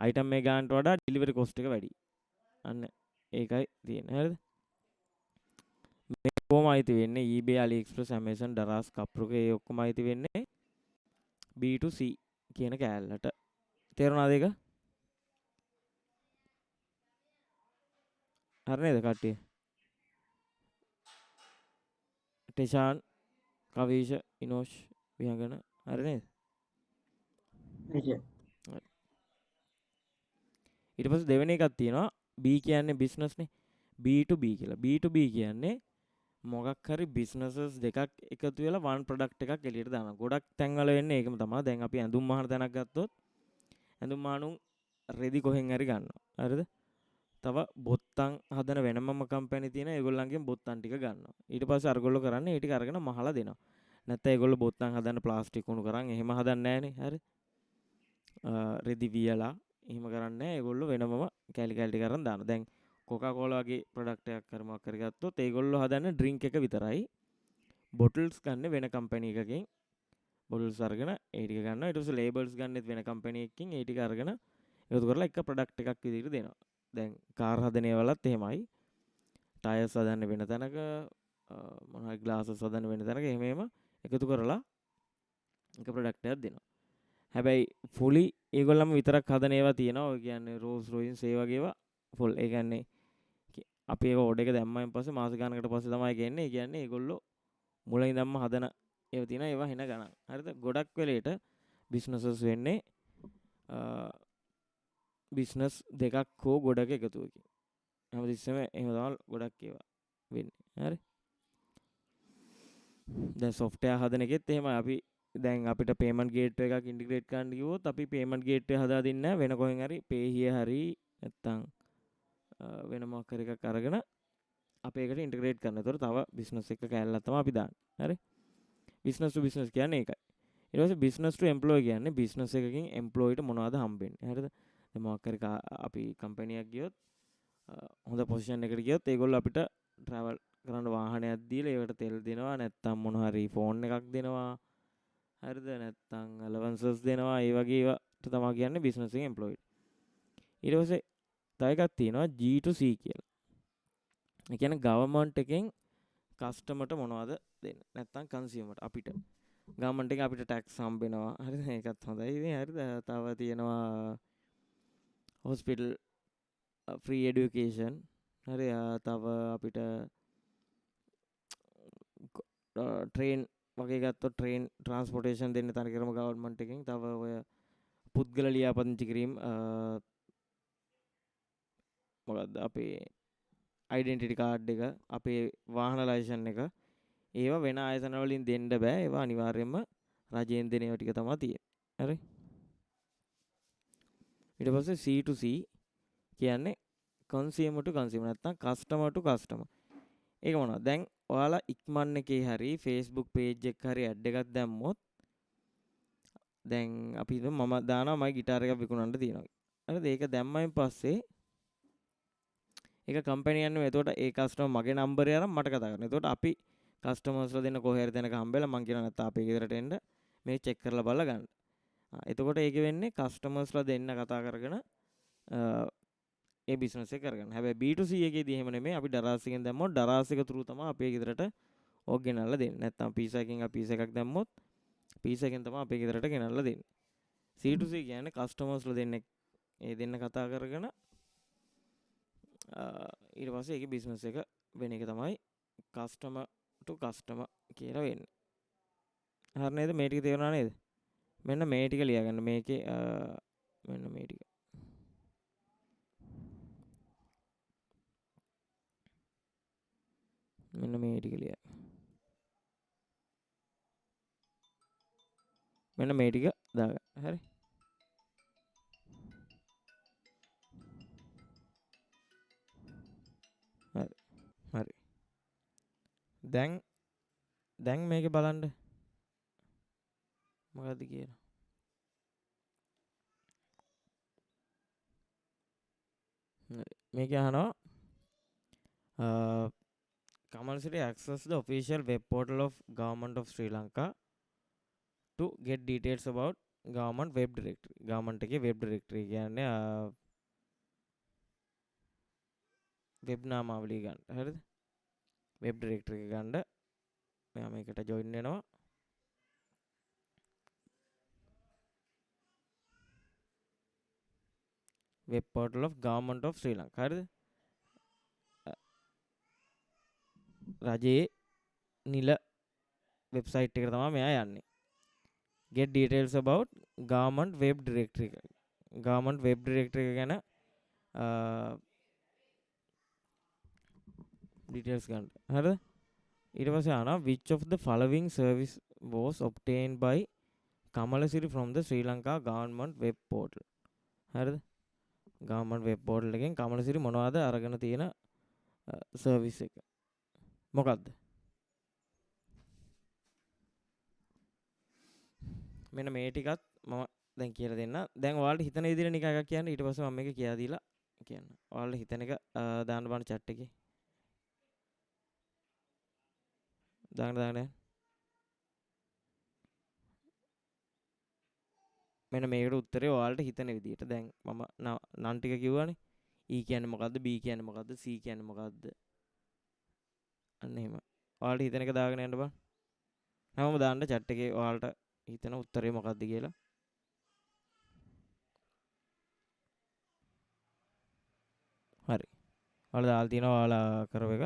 අයිටම් එක ගන්නට වඩා ඩෙලිවරි කොස්ට් එක වැඩි. අන්න ඒකයි තියෙන්නේ. හරිද? මේ කොහොම අයිති වෙන්නේ eBay, AliExpress, Amazon, Daraz, Kapruka ඒ ඔක්කොම අයිති වෙන්නේ B2C කියන කෑල්ලට. තේරුණාද ඒක? හරි නේද කට්ටිය? ටෙෂාන්, කවීෂ, ඉනෝෂ්, විහංගන හරි නේද? හරි. ඊට පස්සේ දෙවෙනි එකක් තියෙනවා B කියන්නේ business නේ. B2B කියලා. B2B කියන්නේ මොකක් හරි businesses දෙකක් එකතු වෙලා one product එකක් එළියට දානවා. ගොඩක් තැන්වල වෙන්නේ ඒකම තමයි. දැන් අපි ඇඳුම් මහන තැනක් ගත්තොත් ඇඳුම් මහනුන් රෙදි කොහෙන් හරි ගන්නවා. හරිද? තව බොත්තම් හදන වෙනමම කම්පැනි තියෙන ඒගොල්ලන්ගෙන් බොත්තම් ටික ගන්නවා. ඊට පස්සේ අරගොල්ලෝ කරන්නේ ඒ ටික අරගෙන මහලා දෙනවා. නැත්නම් ඒගොල්ලෝ බොත්තම් හදන්න ප්ලාස්ටික් උණු කරන් එහෙම හදන්නේ නැහනේ. හරි? රෙදි වියලා එහෙම කරන්නේ නැහැ. ඒගොල්ලෝ වෙනමම කැලි කැලි ටික අරන් දානවා. දැන් කොකාකෝලා වගේ ප්‍රොඩක්ට් එකක් කරමක් කරගත්තොත් ඒගොල්ලෝ හදන්නේ ඩ්‍රින්ක් එක විතරයි. බොටල්ස් ගන්න වෙන කම්පැනි එකකින් බොටල්ස් අරගෙන ඒ ටික ගන්නවා. ඊට පස්සේ ලේබල්ස් ගන්නෙත් වෙන කම්පැනි එකකින් ඒ ටික අරගෙන එකතු කරලා එක ප්‍රොඩක්ට් එකක් විදිහට දෙනවා. දැන් කාර් හදන ඒවලත් එහෙමයි. ටයර්ස් හදන්න වෙන තැනක මොනවා ග්ලාසස් හදන්න වෙන තැනක එහෙම එකතු කරලා එක ප්‍රොඩක්ට් එකක් දෙනවා. හැබැයි ෆුලි ඒගොල්ලම විතරක් හදන ඒවා තියෙනවා. ඔය කියන්නේ රෝල්ස් රොයිස් ඒ වගේ ඒවා ෆුල්. ඒ කියන්නේ අපි ඒක ඕඩර් එක දැම්මයින් පස්සේ මාස ගානකට පස්සේ තමයි ගෙන්නේ. ඒ කියන්නේ ඒගොල්ලෝ මුලින් ඉඳන්ම හදන ඒවා තියෙනවා. ඒවා හින ගණන්. හරිද? ගොඩක් වෙලේට බිස්නසස් වෙන්නේ බිස්නස් දෙකක් හෝ ගොඩක එකතුවකින්. හැමතිස්සෙම එහෙම තමයි ගොඩක් ඒවා වෙන්නේ. හරි? දැන් software හදන එකෙත් එහෙමයි. අපි දැන් අපිට payment gateway එකක් integrate කරන්න කිව්වොත් අපි payment gateway හදා දෙන්නේ නැහැ. වෙන කොහෙන් හරි pay here හරි නැත්තම් වෙන මොකක් හරි එකක් අරගෙන අපි ඒකට ඉන්ටිග්‍රේට් කරනවා. ඒතකොට තව බිස්නස් එක කෑල්ලක් තමයි අපි දාන්නේ. හරි? බිස්නස් ටු බිස්නස් කියන්නේ ඒකයි. ඊට පස්සේ බිස්නස් ටු එම්ප්ලොයි කියන්නේ බිස්නස් එකකින් එම්ප්ලොයිට මොනවද හම්බෙන්නේ. හරිද? දැන් මොකක් හරි අපි කම්පැනියක් ගියොත් හොඳ පොසිෂන් එකකට ගියොත් ඒගොල්ලෝ අපිට ට්‍රැවල් කරන්න වාහනයක් දීලා ඒකට තෙල් දෙනවා නැත්තම් මොන හරි ෆෝන් එකක් දෙනවා. හරිද? නැත්තම් අලවන්සස් දෙනවා. ඒ වගේ ඒවාට තමයි කියන්නේ බිස්නස් එකේ එම්ප්ලොයිඩ්. ඊට පස්සේ තව එකක් තියෙනවා G2C කියලා. ඒ කියන්නේ ගවර්න්මන්ට් එකෙන් කස්ටමර්ට මොනවද දෙන්නේ? නැත්තම් කන්සියුමර්ට අපිට. ගවර්න්මන්ට් එකෙන් අපිට ටැක්ස් හම්බෙනවා. හරිද? ඒකත් හොඳයි. ඉතින් හරිද? තව තියෙනවා හොස්පිටල් ෆ්‍රී එඩියුකේෂන්. හරි තව අපිට ට්‍රේන් වගේ ගත්තොත් ට්‍රේන් ට්‍රාන්ස්පෝර්ටේෂන් දෙන්න තරකරම ගවර්න්මන්ට් එකෙන්. තව ඔය පුද්ගල ලියාපදිංචි කිරීම මොකද්ද අපේ ඩෙන්ටිටි කාඩ් එක අපේ වාහන ලයිසන් එක ඒවා වෙන ආයතන වලින් දෙන්න බෑ. ඒවා අනිවාර්යයෙන්ම රජයෙන් දෙන ඒවා ටික තමයි තියෙන්නේ. හරි? ඊට පස්සේ C2C කියන්නේ consumer to consumer නැත්නම් customer to customer. ඒක මොනවද? දැන් ඔයාලා ඉක්මන් එකේ හරි Facebook page එක හරි ඇඩ් එකක් දැම්මොත් දැන් අපි මම දානවා මගේ গিitar එකක් විකුණන්න තියෙනවා. හරිද? ඒක දැම්මයින් පස්සේ ඒක කම්පැනි යන්නේ එතකොට ඒ කස්ටමර් මගේ නම්බරය අරන් මට කතා කරනවා. එතකොට අපි කස්ටමර්ස්ලා දෙන්න කොහේ හරි තැනක හම්බෙලා මං කියනවා නැත්නම් අපේ ගෙදරට එන්න මේ චෙක් කරලා බලලා ගන්න. එතකොට ඒක වෙන්නේ කස්ටමර්ස්ලා දෙන්න කතා කරගෙන ඒ බිස්නස් එක කරගන්න. හැබැයි B2C එකේදී එහෙම නෙමෙයි. අපි ඩරාස් එකෙන් දැම්මොත් ඩරාස් එක through තමයි අපේ ගෙදරට ඕක ගෙනල්ලා දෙන්නේ. නැත්නම් පීසා එකෙන් අපි පීසා එකක් දැම්මොත් පීසා එකෙන් තමයි අපේ ගෙදරට ගෙනල්ලා දෙන්නේ. C2C කියන්නේ කස්ටමර්ස්ලා දෙන්නේ ඒ දෙන්න කතා කරගෙන ඊට පස්සේ ඒකේ බිස්නස් එක වෙන එක තමයි කස්ටමර් ටු කස්ටමර් කියලා වෙන්නේ. හරි නේද? මේ ටික තේරුණා නේද? මෙන්න මේ ටික ලියාගන්න. මේකේ මෙන්න මේ ටික. මෙන්න මේ ටික ලියා. මෙන්න මේ ටික දාගන්න. හරි? හරි. දැන් මේක බලන්න මොකද්ද කියලා. මේක අහනවා compulsory access the official web portal of government of Sri Lanka to get details about government web directory. government එකේ web directory කියන්නේ web නාමාවලිය ගන්න. හරිද? web directory එක ගන්න මෙයා මේකට join වෙනවා. web portal of government of Sri Lanka. හරිද? රජයේ නිල වෙබ්සයිට් එකට තමයි මෙයා යන්නේ. get details about government web directory එක. government web directory එක ගැන details ගන්න. හරිද? ඊට පස්සේ අහනවා which of the following service was obtained by Kamalasiri from the Sri Lanka government web portal. හරිද? government web portal එකෙන් Kamalasiri මොනවද අරගෙන තියෙන service එක. මොකක්ද? මෙන්න මේ ටිකත් මම දැන් කියලා දෙන්න. දැන් ඔයාලට හිතන විදිහට නිකන් එකක් කියන්න. ඊට පස්සේ මම මේක කියා දීලා කියන්න. ඔයාලට හිතන එක දාන්න බලන්න chat එකේ. දාන්න. මෙන්න මේකට උත්තරේ ඔයාලට හිතන විදිහට. දැන් මම නන් ටික කිව්වනේ. E කියන්නේ මොකද්ද? B කියන්නේ මොකද්ද? C කියන්නේ මොකද්ද? අන්න එහෙම. ඔයාලට හිතන එක දාගෙන යන්න බං. හැමෝම දාන්න chat එකේ ඔයාලට හිතන උත්තරේ මොකක්ද කියලා. හරි. ඔයාලා දාලා තියෙනවා ඔයාලා කරව එක.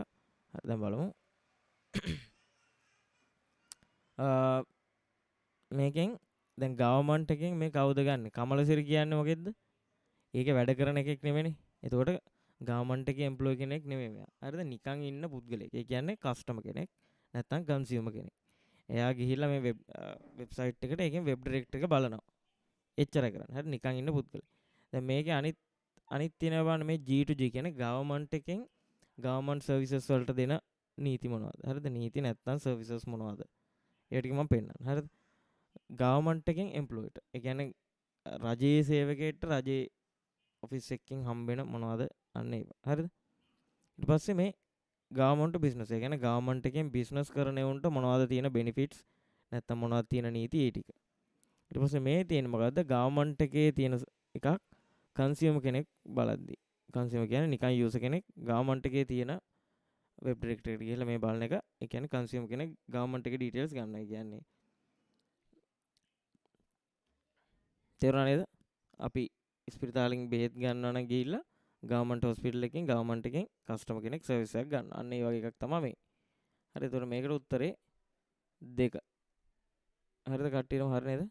හරි දැන් බලමු. මේකෙන් දැන් ගවර්න්මන්ට් එකෙන් මේ කවුද ගන්නෙ? කමලසිරි කියන්නේ මොකෙද්ද? ඒකේ වැඩ කරන එකෙක් නෙමෙයිනේ. එතකොට ගවර්න්මන්ට් එකේ එම්ප්ලොයි කෙනෙක් නෙමෙයි මෙයා. හරිද? නිකන් ඉන්න පුද්ගලෙක්. ඒ කියන්නේ කස්ටමර් කෙනෙක්. නැත්නම් කන්සියුමර් කෙනෙක්. එයා ගිහිල්ලා මේ වෙබ්සයිට් එකට ඒකෙන් වෙබ් ඩිරෙක්ටර් එක බලනවා. එච්චරයි කරන්නේ. හරි නිකන් ඉන්න පුද්ගලෙක්. දැන් මේකේ අනිත් තියෙනවා බලන්න මේ G2G කියන්නේ ගවර්න්මන්ට් එකෙන් ගවර්න්මන්ට් සර්විසස් වලට දෙන නීති මොනවද? හරිද? නීති නැත්නම් සර්විසස් මොනවද? ඒ ටික මම පෙන්නන්න. හරිද? ගවර්න්මන්ට් එකෙන් එම්ප්ලොයිට. ඒ කියන්නේ රජයේ සේවකයෙක්ට රජයේ ඔෆිස් එකකින් හම්බෙන මොනවද? අන්න ඒක. හරිද? ඊට පස්සේ මේ ගවර්න්මන්ට් බිස්නස්. ඒ කියන්නේ ගවර්න්මන්ට් එකෙන් බිස්නස් කරන උන්ට මොනවද තියෙන බෙනිෆිට්ස් නැත්නම් මොනවද තියෙන නීති ඒ ටික. ඊට පස්සේ මේ තියෙන මොකද්ද? ගවර්න්මන්ට් එකේ තියෙන එකක් කන්සියුමර් කෙනෙක් බලද්දි. කන්සියුමර් කියන්නේ නිකන් යූසර් කෙනෙක් ගවර්න්මන්ට් එකේ තියෙන වෙබ් ඩිරෙක්ටරි එකට ගිහලා මේ බලන එක. ඒ කියන්නේ කන්සියුමර් කෙනෙක් ගවර්න්මන්ට් එකේ ඩීටේල්ස් ගන්නවා. ඒ කියන්නේ තේරුණා නේද? අපි ස්පිරිතාලෙන් බෙහෙත් ගන්නවා නම් ගිහිල්ලා ගවර්න්මන්ට් හොස්පිටල් එකකින් ගවර්න්මන්ට් එකෙන් කස්ටමර් කෙනෙක් සර්විස් එකක් ගන්න. අන්න ඒ වගේ එකක් තමයි මේ. හරි. ඒතකොට මේකට උත්තරේ 2. හරිද කට්ටියම හරි නේද?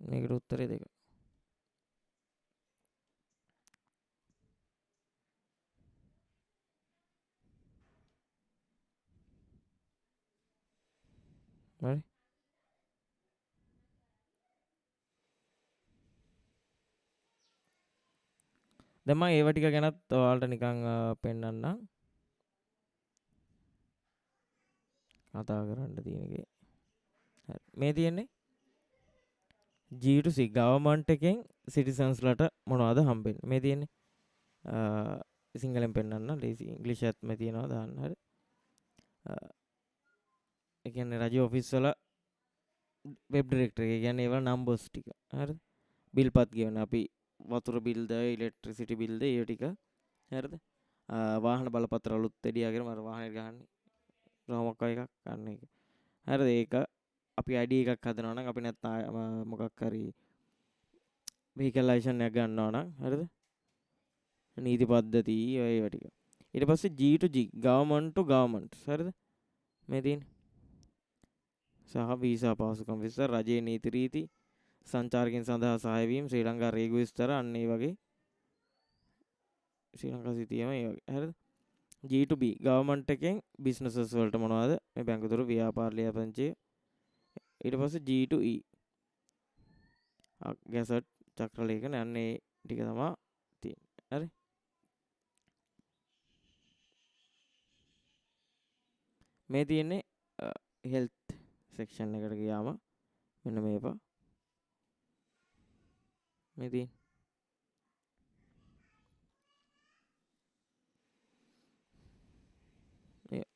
මේකට උත්තරේ 2. හරි. දැන් මම ඒව ටික ගැනත් ඔයාලට නිකන් පෙන්නන්නම්. කතා කරන්න තියෙන එකේ. හරි. මේ තියෙන්නේ G2C ගවර්න්මන්ට් එකෙන් සිටිසන්ස්ලට මොනවද හම්බෙන්නේ? මේ තියෙන්නේ සිංහලෙන් පෙන්නන්න. ලේසි ඉංග්‍රීසියත් මේ තියෙනවා දාන්න. හරි. ඒ කියන්නේ රජ ඔෆිස් වල වෙබ් ඩිරෙක්ටරි. ඒ කියන්නේ ඒවල නම්බර්ස් ටික. හරිද? බිල්පත් ගෙවන අපි වතුර බිල්ද ඉලෙක්ට්‍රිසිටි බිල්ද ඒ ටික. හරිද? වාහන බලපත්‍ර අලුත් එඩියාගෙන මර වාහනේ ගහන්නේ. රෝමක් එකක් ගන්න එක. හරිද? ඒක අපි ID එකක් හදනවා නම් අපි නැත්නම් මොකක් හරි vehicle license එකක් ගන්නවා නම් හරිද? නීති පද්ධති ඔය ඒවා ටික. ඊට පස්සේ G2G government to government. හරිද? මේ තියෙන්නේ සහ වීසා පාසුකම් විස්තර රජයේ නීති රීති සංචාරකයන් සඳහා සහාය වීම ශ්‍රී ලංකා රේගු විස්තර අන්න ඒ වගේ ශ්‍රී ලංකා සිටියම ඒ වගේ. හරිද? G2B government එකෙන් businesses වලට මොනවද? මේ බැංකු දොර ව්‍යාපාර ලියාපදිංචි. ඊට පස්සේ G2E ගැසට් චක්‍ර ලේඛන යන්නේ ටික තමයි තියෙන්නේ. හරි මේ තියෙන්නේ හෙල්ත් සෙක්ෂන් එකට ගියාම මෙන්න මේවා මේ තියෙන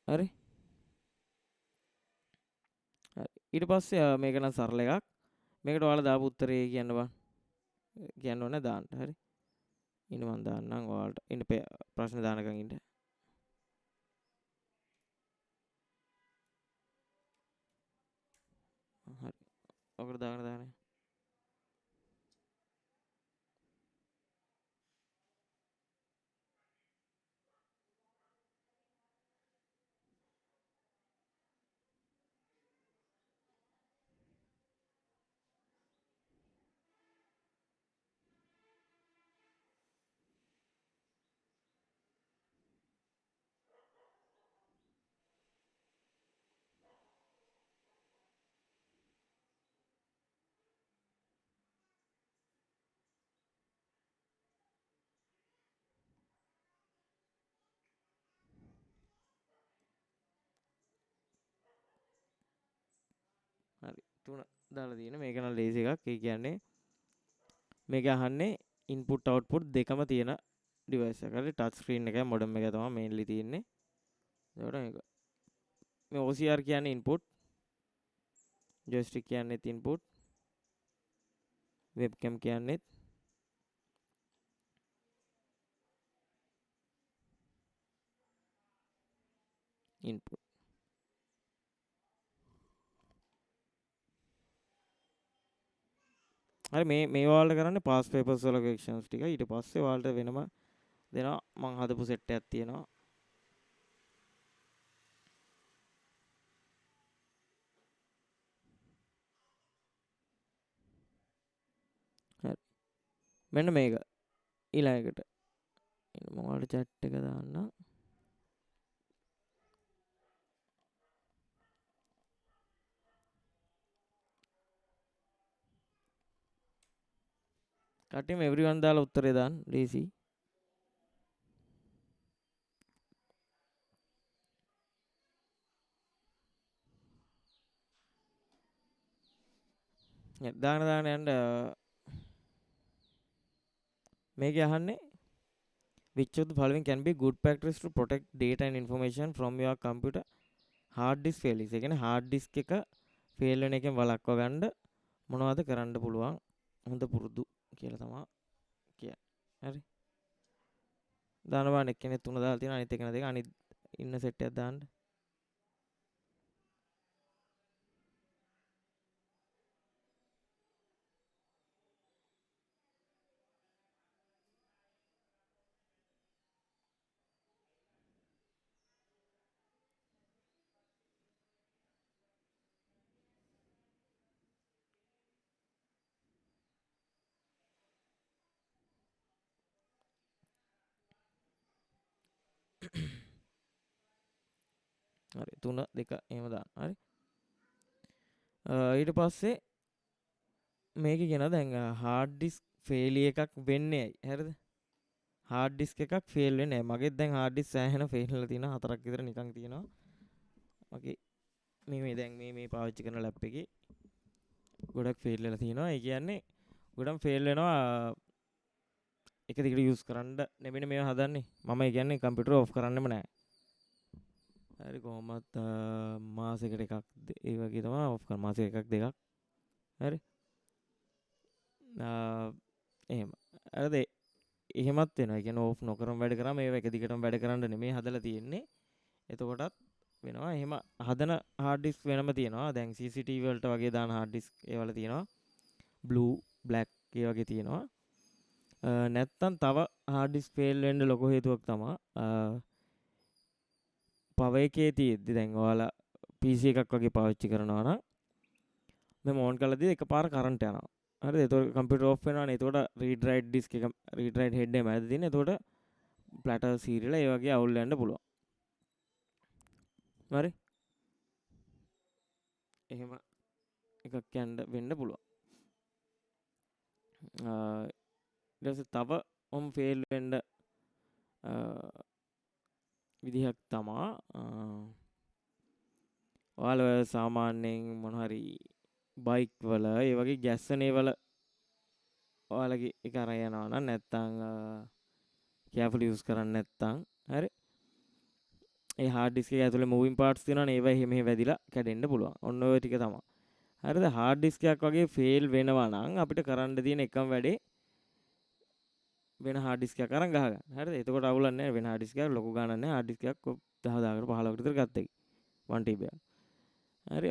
හරි ඊට පස්සේ මේක නම් සරල එකක් මේකට ඔයාලා දාපු උත්තරේ කියන්න බං කියන්න ඕනේ දාන්න හරි ඉන්න මන් දාන්නම් ඔයාලට ඉන්න ප්‍රශ්න දානකම් ඉන්න හරි ඔකට දාගෙන දාන්නේ හරි තුන දාලා තියෙන මේක නම් ලේසි එකක් ඒ කියන්නේ මේක අහන්නේ ඉන්පුට් අවුට්පුට් දෙකම තියෙන ඩිවයිස් එක හරි ටච් ස්ක්‍රීන් එකයි මොඩම් එක තමයි මේන්ලි තියෙන්නේ ඒකට මේක මේ OCR කියන්නේ ඉන්පුට් ජොයිස්ටික් කියන්නේත් ඉන්පුට් වෙබ්කැම් කියන්නේත් ඉන්පුට් හරි මේ ඔයාලට කරන්නේ පාස් පේපර්ස් වල ක්වෙස්චන්ස් ටික ඊට පස්සේ ඔයාලට වෙනම දෙනවා මම හදපු සෙට් එකක් තියෙනවා හරි මෙන්න මේක ඊළඟට මම ඔයාලට chat එක දාන්නම් කටියම එවරිවන් දාලා උත්තරේ දාන්න ලීසි දාන යන්න මේක අහන්නේ which of the following can be good practice to protect data and information from your computer hard disk failures ඒ කියන්නේ hard disk එක fail වෙන එකෙන් වළක්වා ගන්න මොනවද කරන්න පුළුවන් හොඳ පුරුදු කියලා තමයි කියන්නේ හරි දානවා එක්කෙනෙක් තුන දාලා තියෙනවා අනිත් එකන දෙක අනිත් ඉන්න සෙට් එකක් දාන්න හරි 3 2 එහෙම දාන්න හරි ඊට පස්සේ මේක කියන දැන් hard disk failure එකක් වෙන්නේ ඇයි හරිද hard disk එකක් fail වෙන්නේ නැහැ මගෙත් දැන් hard disk සෑහෙන fail වෙලා තියෙනවා 4ක් විතර නිකන් තියෙනවා මගේ මේ දැන් මේ පාවිච්චි කරන ලැප් එකේ ගොඩක් fail වෙලා තියෙනවා ඒ කියන්නේ ගොඩක් fail වෙනවා එක දිගට යූස් කරන්න නෙමෙයි මේවා හදන්නේ මම ඒ කියන්නේ කම්පියුටර් ඔෆ් කරන්නෙම නැහැ හරි කොහොමත් මාසෙකට එකක් ඒ වගේ තමයි ඔෆ් කරන මාසෙකට එකක් දෙකක් හරි එහෙම හරිද එහෙමත් වෙනවා ඒ කියන්නේ ඔෆ් නොකරම වැඩ කරාම මේව එක දිගටම වැඩ කරන්න නෙමෙයි හදලා තියෙන්නේ එතකොටත් වෙනවා එහෙම හදන hard disk වෙනම තියෙනවා දැන් CCTV වලට වගේ දාන hard disk ඒවල තියෙනවා blue black ඒ වගේ තියෙනවා නැත්තම් තව hard disk fail වෙන්න ලොකු හේතුවක් තමයි power එකේ තියෙද්දි දැන් ඔයාලා PC එකක් වගේ පාවිච්චි කරනවා නම් මම ඕන් කරලා දී එකපාර කරන්ට් යනවා හරිද එතකොට කම්පියුටර් ඔෆ් වෙනවානේ එතකොට read write disk එක read write head එක මැද තියෙන එතකොට platter serial ඒ වගේ අවුල් වෙන්න පුළුවන් හරි එහෙම එකක් යන්න වෙන්න පුළුවන් ඊට පස්සේ තව ඔම් ෆෙල් වෙන්න විදිහක් තමා ඔයාලා සාමාන්‍යයෙන් මොන හරි බයික් වල ඒ වගේ ගැස්සනේ වල ඔයාලගේ එක අරන් යනවා නම් නැත්තම් කේර්ෆුල් යූස් කරන්නේ නැත්තම් හරි ඒ හાર્ඩ් ඩිස්ක් එකේ ඇතුලේ මූවින් පාර්ට්ස් තියෙනවනේ ඒවා එහෙම වැදිලා කැඩෙන්න පුළුවන්. ඔන්න ඔය ටික තමයි. හරිද? හાર્ඩ් ඩිස්ක් එකක් වගේ ෆේල් වෙනවා නම් අපිට කරන්න තියෙන එකම වැඩේ වෙන හાર્ඩ් ඩිස්ක් එකක් අරන් ගහගන්න. හරිද? එතකොට අවුලක් නැහැ. වෙන හાર્ඩ් ඩිස්ක් එකක් ලොකු ගාණක් නැහැ. හાર્ඩ් ඩිස්ක් එකක් 10000කට 15කට විතර ගත්තා. 1 TB එකක්. හරි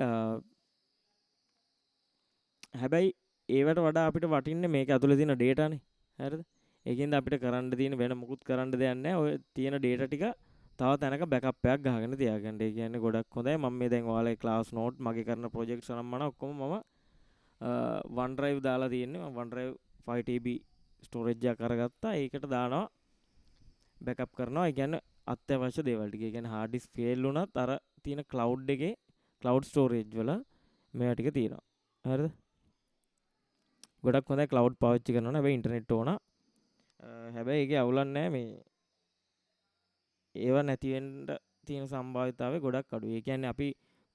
හැබැයි ඒවට වඩා අපිට වටින්නේ මේක ඇතුලේ තියෙන data නේ. හරිද? ඒකෙන්ද අපිට කරන්න තියෙන වෙන මුකුත් කරන්න දෙයක් නැහැ. ඔය තියෙන data ටික තව තැනක බෑකප් එකක් ගහගෙන තියාගන්න. ඒ කියන්නේ ගොඩක් හොඳයි. මම මේ දැන් ඔයාලගේ ක්ලාස් නෝට් මගේ කරන ප්‍රොජෙක්ට්ස් නම් මම ඔක්කොම මම OneDrive දාලා තියෙන්නේ. මම OneDrive 5 TB ස්ටෝරේජ් එකක් අරගත්තා. ඒකට දානවා බෑකප් කරනවා. ඒ කියන්නේ අත්‍යවශ්‍ය දේවල් ටික. ඒ කියන්නේ hard disk fail වුණත් අර තියෙන cloud එකේ cloud storage වල මේවා ටික තියෙනවා. හරිද? ගොඩක් හොඳයි cloud පාවිච්චි කරනවා. හැබැයි ඉන්ටර්නෙට් ඕන. හැබැයි ඒකේ අවුලක් නැහැ මේ ඒවා නැති වෙන්න තියෙන සම්භාවිතාවය ගොඩක් අඩුයි. ඒ කියන්නේ අපි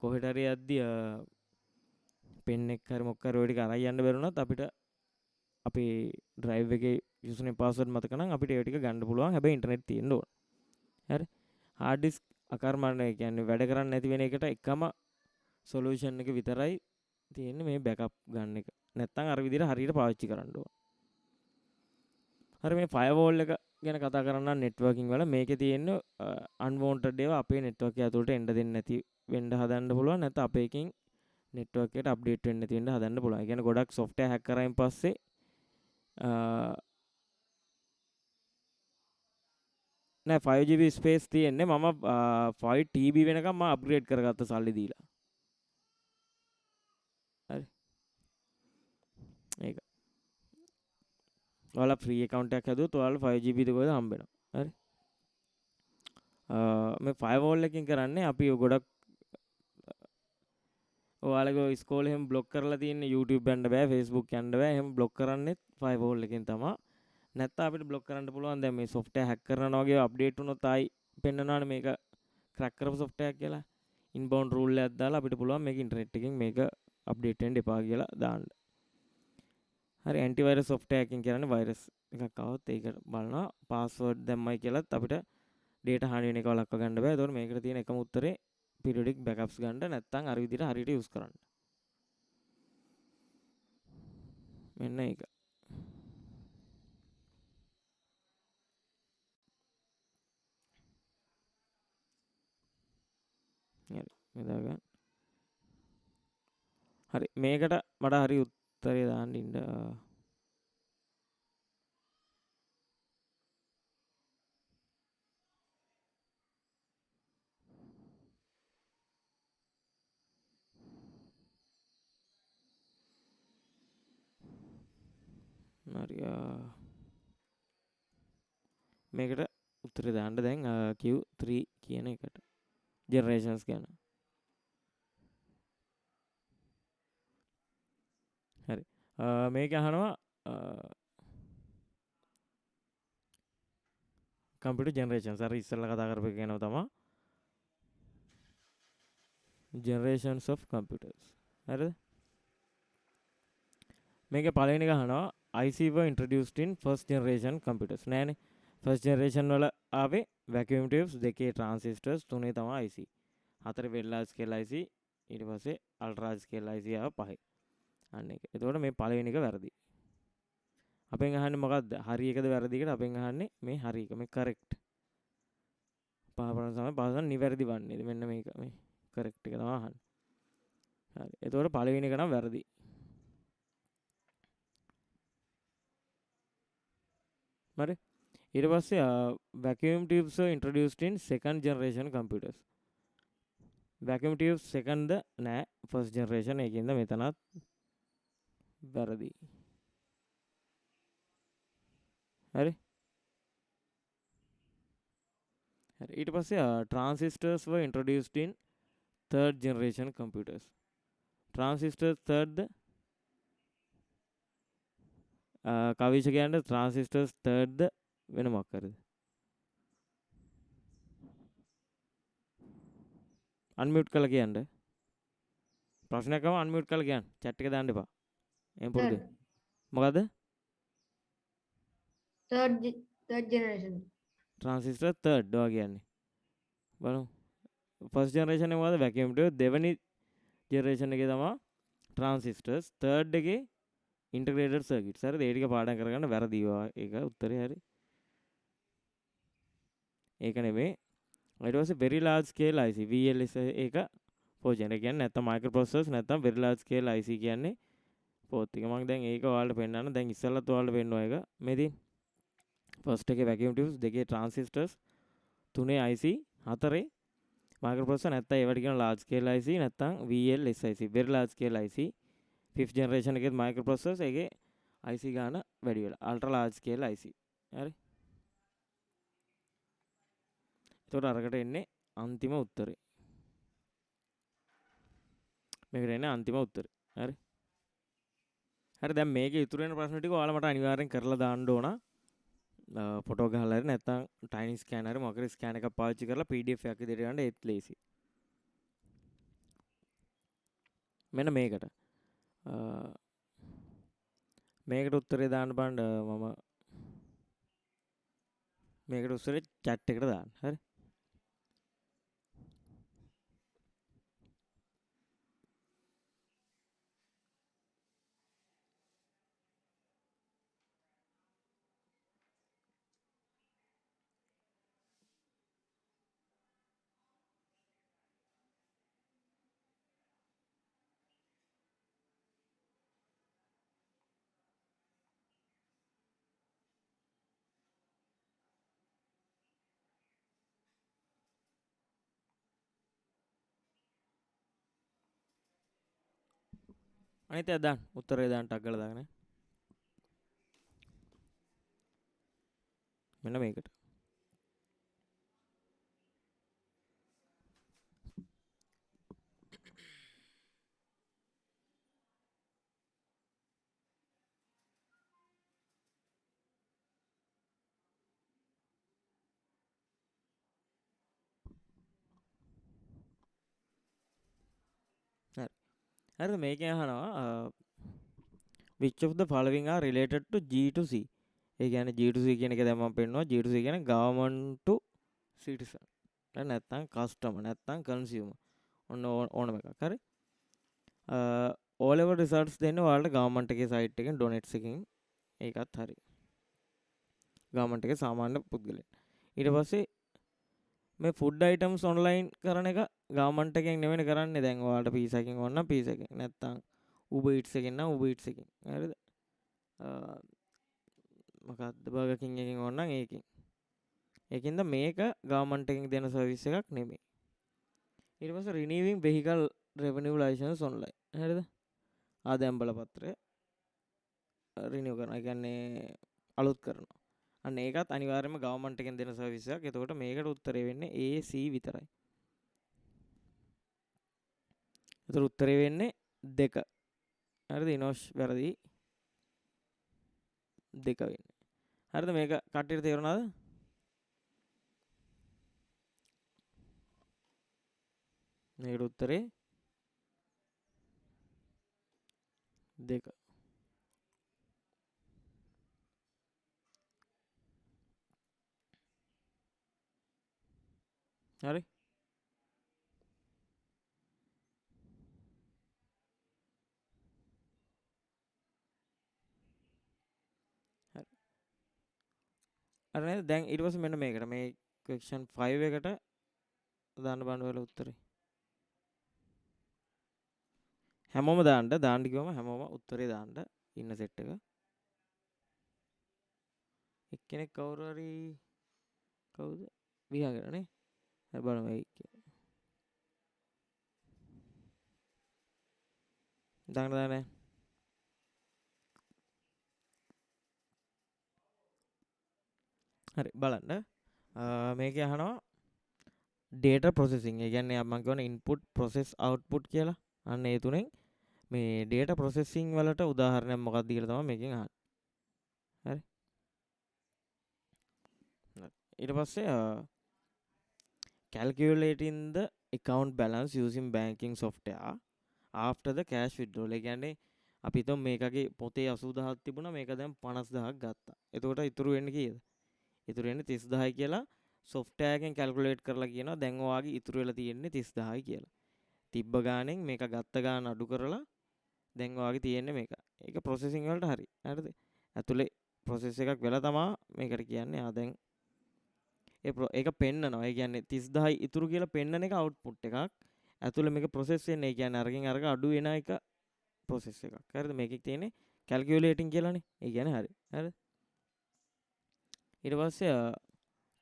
කොහෙට හරි යද්දි පෙන් එක හරි මොකක් හරි ඔය ටික අරන් යන්න බැරුණත් අපිට අපේ drive එකේ username password මතක නම් අපිට ඒ ටික ගන්න පුළුවන්. හැබැයි ඉන්ටර්නෙට් තියෙන්න ඕන. හරි. hard disk අකර්මණ්‍ය කියන්නේ වැඩ කරන්නේ නැති වෙන එකට එකම solution එක විතරයි තියෙන්නේ මේ backup ගන්න එක. නැත්තම් අර විදිහට හරියට පාවිච්චි කරන්න ඕන. හරි මේ firewall එක ගැන කතා කරන්න networking වල මේකේ තියෙන unwanted ඒවා අපේ network එක ඇතුළට එන්න දෙන්නේ නැති වෙන්න හදන්න පුළුවන්. නැත්නම් අපේ එකෙන් network එකට update වෙන්න නැති වෙන්න හදන්න පුළුවන්. ඒ කියන්නේ ගොඩක් software hack කරායින් පස්සේ නෑ 5GB ස්පේස් තියෙන්නේ. මම 5 TB වෙනකම් මම අප්ග්‍රේඩ් කරගත්ත සල්ලි දීලා. හරි. ඒක. ඔයාලා ෆ්‍රී account එකක් හැදුවොත් ඔයාලා 5GB ද කොහෙද හම්බෙනවා. හරි. මේ firewall එකකින් කරන්නේ අපි ගොඩක් ඔයාලගේ ඉස්කෝලේ එහෙම බ්ලොක් කරලා තියෙන්නේ YouTube යන්න බෑ, Facebook යන්න බෑ. එහෙම බ්ලොක් කරන්නේත් firewall එකෙන් තමයි. නැත්නම් අපිට බ්ලොක් කරන්න පුළුවන් දැන් මේ software hack කරනවා වගේ අප්ඩේට් වුණොත් ආයි පෙන්නනවානේ මේක crack කරපු software එකක් කියලා. inbound rule එකක් දාලා අපිට පුළුවන් මේක ඉන්ටර්නෙට් එකෙන් මේක අප්ඩේට් වෙන්න එපා කියලා දාන්න. හරි antivirus software එකකින් කරන්නේ virus එකක් આવොත් ඒක බලනවා password දැම්මයි කියලාත් අපිට data හානි වෙන එක වළක්වා ගන්න බෑ. ඒතකොට මේකට තියෙන එකම උත්තරේ periodic backups ගන්න නැත්නම් අර විදිහට හරියට use කරන්න. මෙන්න ඒක. හරි මෙදා ගන්න. හරි මේකට මට හරි උත්තරේ දාන්න ඉන්න. හරි මේකට උත්තරේ දාන්න දැන් Q3 කියන එකට generations ගැන. හරි මේක අහනවා computer generations අර ඉස්සෙල්ලා කතා කරපු එක ගැනම තමයි generations of computers. හරිද? මේක පළවෙනි එක අහනවා IC were introduced in first generation computers. නෑනේ first generation වල ආවේ vacuum tubes, දෙකේ transistors, තුනේ තමයි IC. හතරේ very large scale IC, ඊට පස්සේ ultra scale IC ආව පහේ. අන්න ඒක. එතකොට මේ පළවෙනි එක වැරදි. අපෙන් අහන්නේ මොකද්ද? හරි එකද වැරදි එකද? අපෙන් අහන්නේ මේ හරි එක. මේ correct. පහපරන සමය පාසන් නිවැරදි වන්නේද? මෙන්න මේක. මේ correct එක තමයි අහන්නේ. හරි. එතකොට පළවෙනි එක නම් වැරදි. හරි. ඊට පස්සේ vacuum tubes were introduced in second generation computers. vacuum tubes second නෑ first generation ඒකින්ද මෙතනත් වැරදි. හරි. හරි ඊට පස්සේ transistors were introduced in third generation computers. transistors third කවිෂ කියන්න ට්‍රාන්සිස්ටර්ස් තර්ඩ්ද වෙන මොකක් කරද අන්මියුට් කළා කියන්න ප්‍රශ්නයක්ම අන්මියුට් කළා කියන්න chat එක දාන්න එපා එහෙනම් පුරුදු Third. මොකද්ද Third generation. ට්‍රාන්සිස්ටර් තර්ඩ් ඔයා කියන්නේ බලමු ෆස්ට් ජෙනරේෂන් එක මොකද්ද වැකියුම් ටියුබ් දෙවෙනි ජෙනරේෂන් එකේ තමයි ට්‍රාන්සිස්ටර්ස් තර්ඩ් එකේ ඉන්ටග්‍රේටඩ් සර්කිට්ස් හරිද ඒ ටික පාඩම් කරගන්න වැරදි ඒක උත්තරේ හරි ඒක නෙමෙයි ඊට පස්සේ very large scale IC VLS එක ෆෝර් ජෙන කියන්නේ නැත්නම් මයික්‍රෝ ප්‍රොසෙසර්ස් නැත්නම් very large scale IC කියන්නේ ෆෝර්ත් එක මම දැන් ඒක ඔයාලට පෙන්නන්න දැන් ඉස්සෙල්ලත් ඔයාලට පෙන්නුවා ඒක මේ තියෙන ෆස්ට් එකේ වැකියුම් ටියුබ්ස් දෙකේ ට්‍රාන්සිස්ටර්ස් තුනේ IC හතරේ මයික්‍රෝ ප්‍රොසෙසර් නැත්නම් ඒවට කියන large scale IC නැත්නම් VLSIC very large scale IC 5th generation එකේ මයික්‍රෝ ප්‍රොසෙසර්ස් ඒකේ IC ගාන වැඩි වෙලා ultra large scale IC හරි එතකොට අරකට එන්නේ අන්තිම උත්තරේ මේකට එන්නේ අන්තිම උත්තරේ හරි හරි දැන් මේකේ ඉතුරු වෙන ප්‍රශ්න ටික ඔයාලා මට අනිවාර්යෙන් කරලා දාන්න ඕන ෆොටෝ ගහලා හරි නැත්නම් ටයිනි ස්කෑනර් හරි මොකද ස්කෑන් එකක් පාවිච්චි කරලා PDF එකක් විදිහට ගන්න ඒත් ලේසි මෙන්න මේකට මේකට උත්තරේ දාන්න බලන්න මම මේකට උත්තරේ chat එකට දාන්න හරි අනිත් එක දාන්න උත්තරේ දාන්න ටක් ගාලා දාගෙන මෙන්න මේකට හරි හරිද මේකෙන් අහනවා which of the following are related to G to C ඒ කියන්නේ G to C කියන එක දැන් මම පෙන්නනවා G to C කියන්නේ government to citizen නැත්නම් customer නැත්නම් consumer ඔන්න ඕනම එකක් හරි O level results දෙන්නේ ඔයාලට government එකේ site එකෙන් donates එකකින් ඒකත් හරි government එකේ සාමාන්‍ය පුද්ගලයන් ඊට පස්සේ මේ food items online කරන එක government එකෙන් නෙවෙයි කරන්නේ දැන් ඔයාලට pizza එකකින් ඕන නම් pizza එකකින් නැත්නම් Uber Eats එකෙන් නම් Uber Eats එකෙන් හරිද මොකක්ද Burger King එකෙන් ඕන නම් ඒකෙන් ඒකින්ද මේක government එකෙන් දෙන service එකක් නෙමෙයි ඊට පස්සේ renewing vehicle revenue license online හරිද ආදායම් බලපත්‍රය renew කරනවා ඒ කියන්නේ අලුත් කරනවා අන්න ඒකත් අනිවාර්යයෙන්ම government එකෙන් දෙන service එකක් එතකොට මේකට උත්තරේ වෙන්නේ A C විතරයි ඒතර උත්තරේ වෙන්නේ 2 හරිද ඉනෝෂ් වැරදි 2 වෙන්නේ හරිද මේක කට්ටියට තේරුණාද මේකට උත්තරේ 2 හරි අර නේද දැන් ඊට පස්සේ මෙන්න මේකට මේ question 5 එකට දාන්න බලන්න ඔයාලා උත්තරේ හැමෝම දාන්න කිව්වම හැමෝම උත්තරේ දාන්න ඉන්න සෙට් එක එක්කෙනෙක් කවුරු හරි කවුද විහාගෙන නේ හරි බලමු ඒ දාන්න හරි බලන්න මේක අහනවා data processing ඒ කියන්නේ මම කියන input process output කියලා අන්න ඒ තුනෙන් මේ data processing වලට උදාහරණයක් මොකක්ද කියලා තමයි මේකෙන් අහන්නේ ඊට පස්සේ calculating the account balance using banking software after the cash withdrawal. ඒ කියන්නේ අපි හිතමු මේකගේ පොතේ 80000ක් තිබුණා මේක දැන් 50000ක් ගත්තා. එතකොට ඉතුරු වෙන්නේ කීයද? ඉතුරු වෙන්නේ 30000යි කියලා software එකෙන් calculate කරලා කියනවා දැන් ඔයාගේ ඉතුරු වෙලා තියෙන්නේ 30000යි කියලා. තිබ්බ ගානෙන් මේක ගත්ත ගාන අඩු කරලා දැන් ඔයාගේ තියෙන්නේ මේක. ඒක processing වලට හරි. හරිද? ඇතුලේ process එකක් වෙලා තමා මේකට කියන්නේ දැන් ඒක පෙන්නනවා. ඒ කියන්නේ 30000යි ඉතුරු කියලා පෙන්නන එක output එකක්. ඇතුලේ මේක process වෙන්නේ. ඒ කියන්නේ අරකින් අරක අඩු වෙන එක process එකක්. හරිද? මේකේ තියෙන්නේ calculating කියලානේ. ඒ කියන්නේ හරි. හරිද? ඊට පස්සේ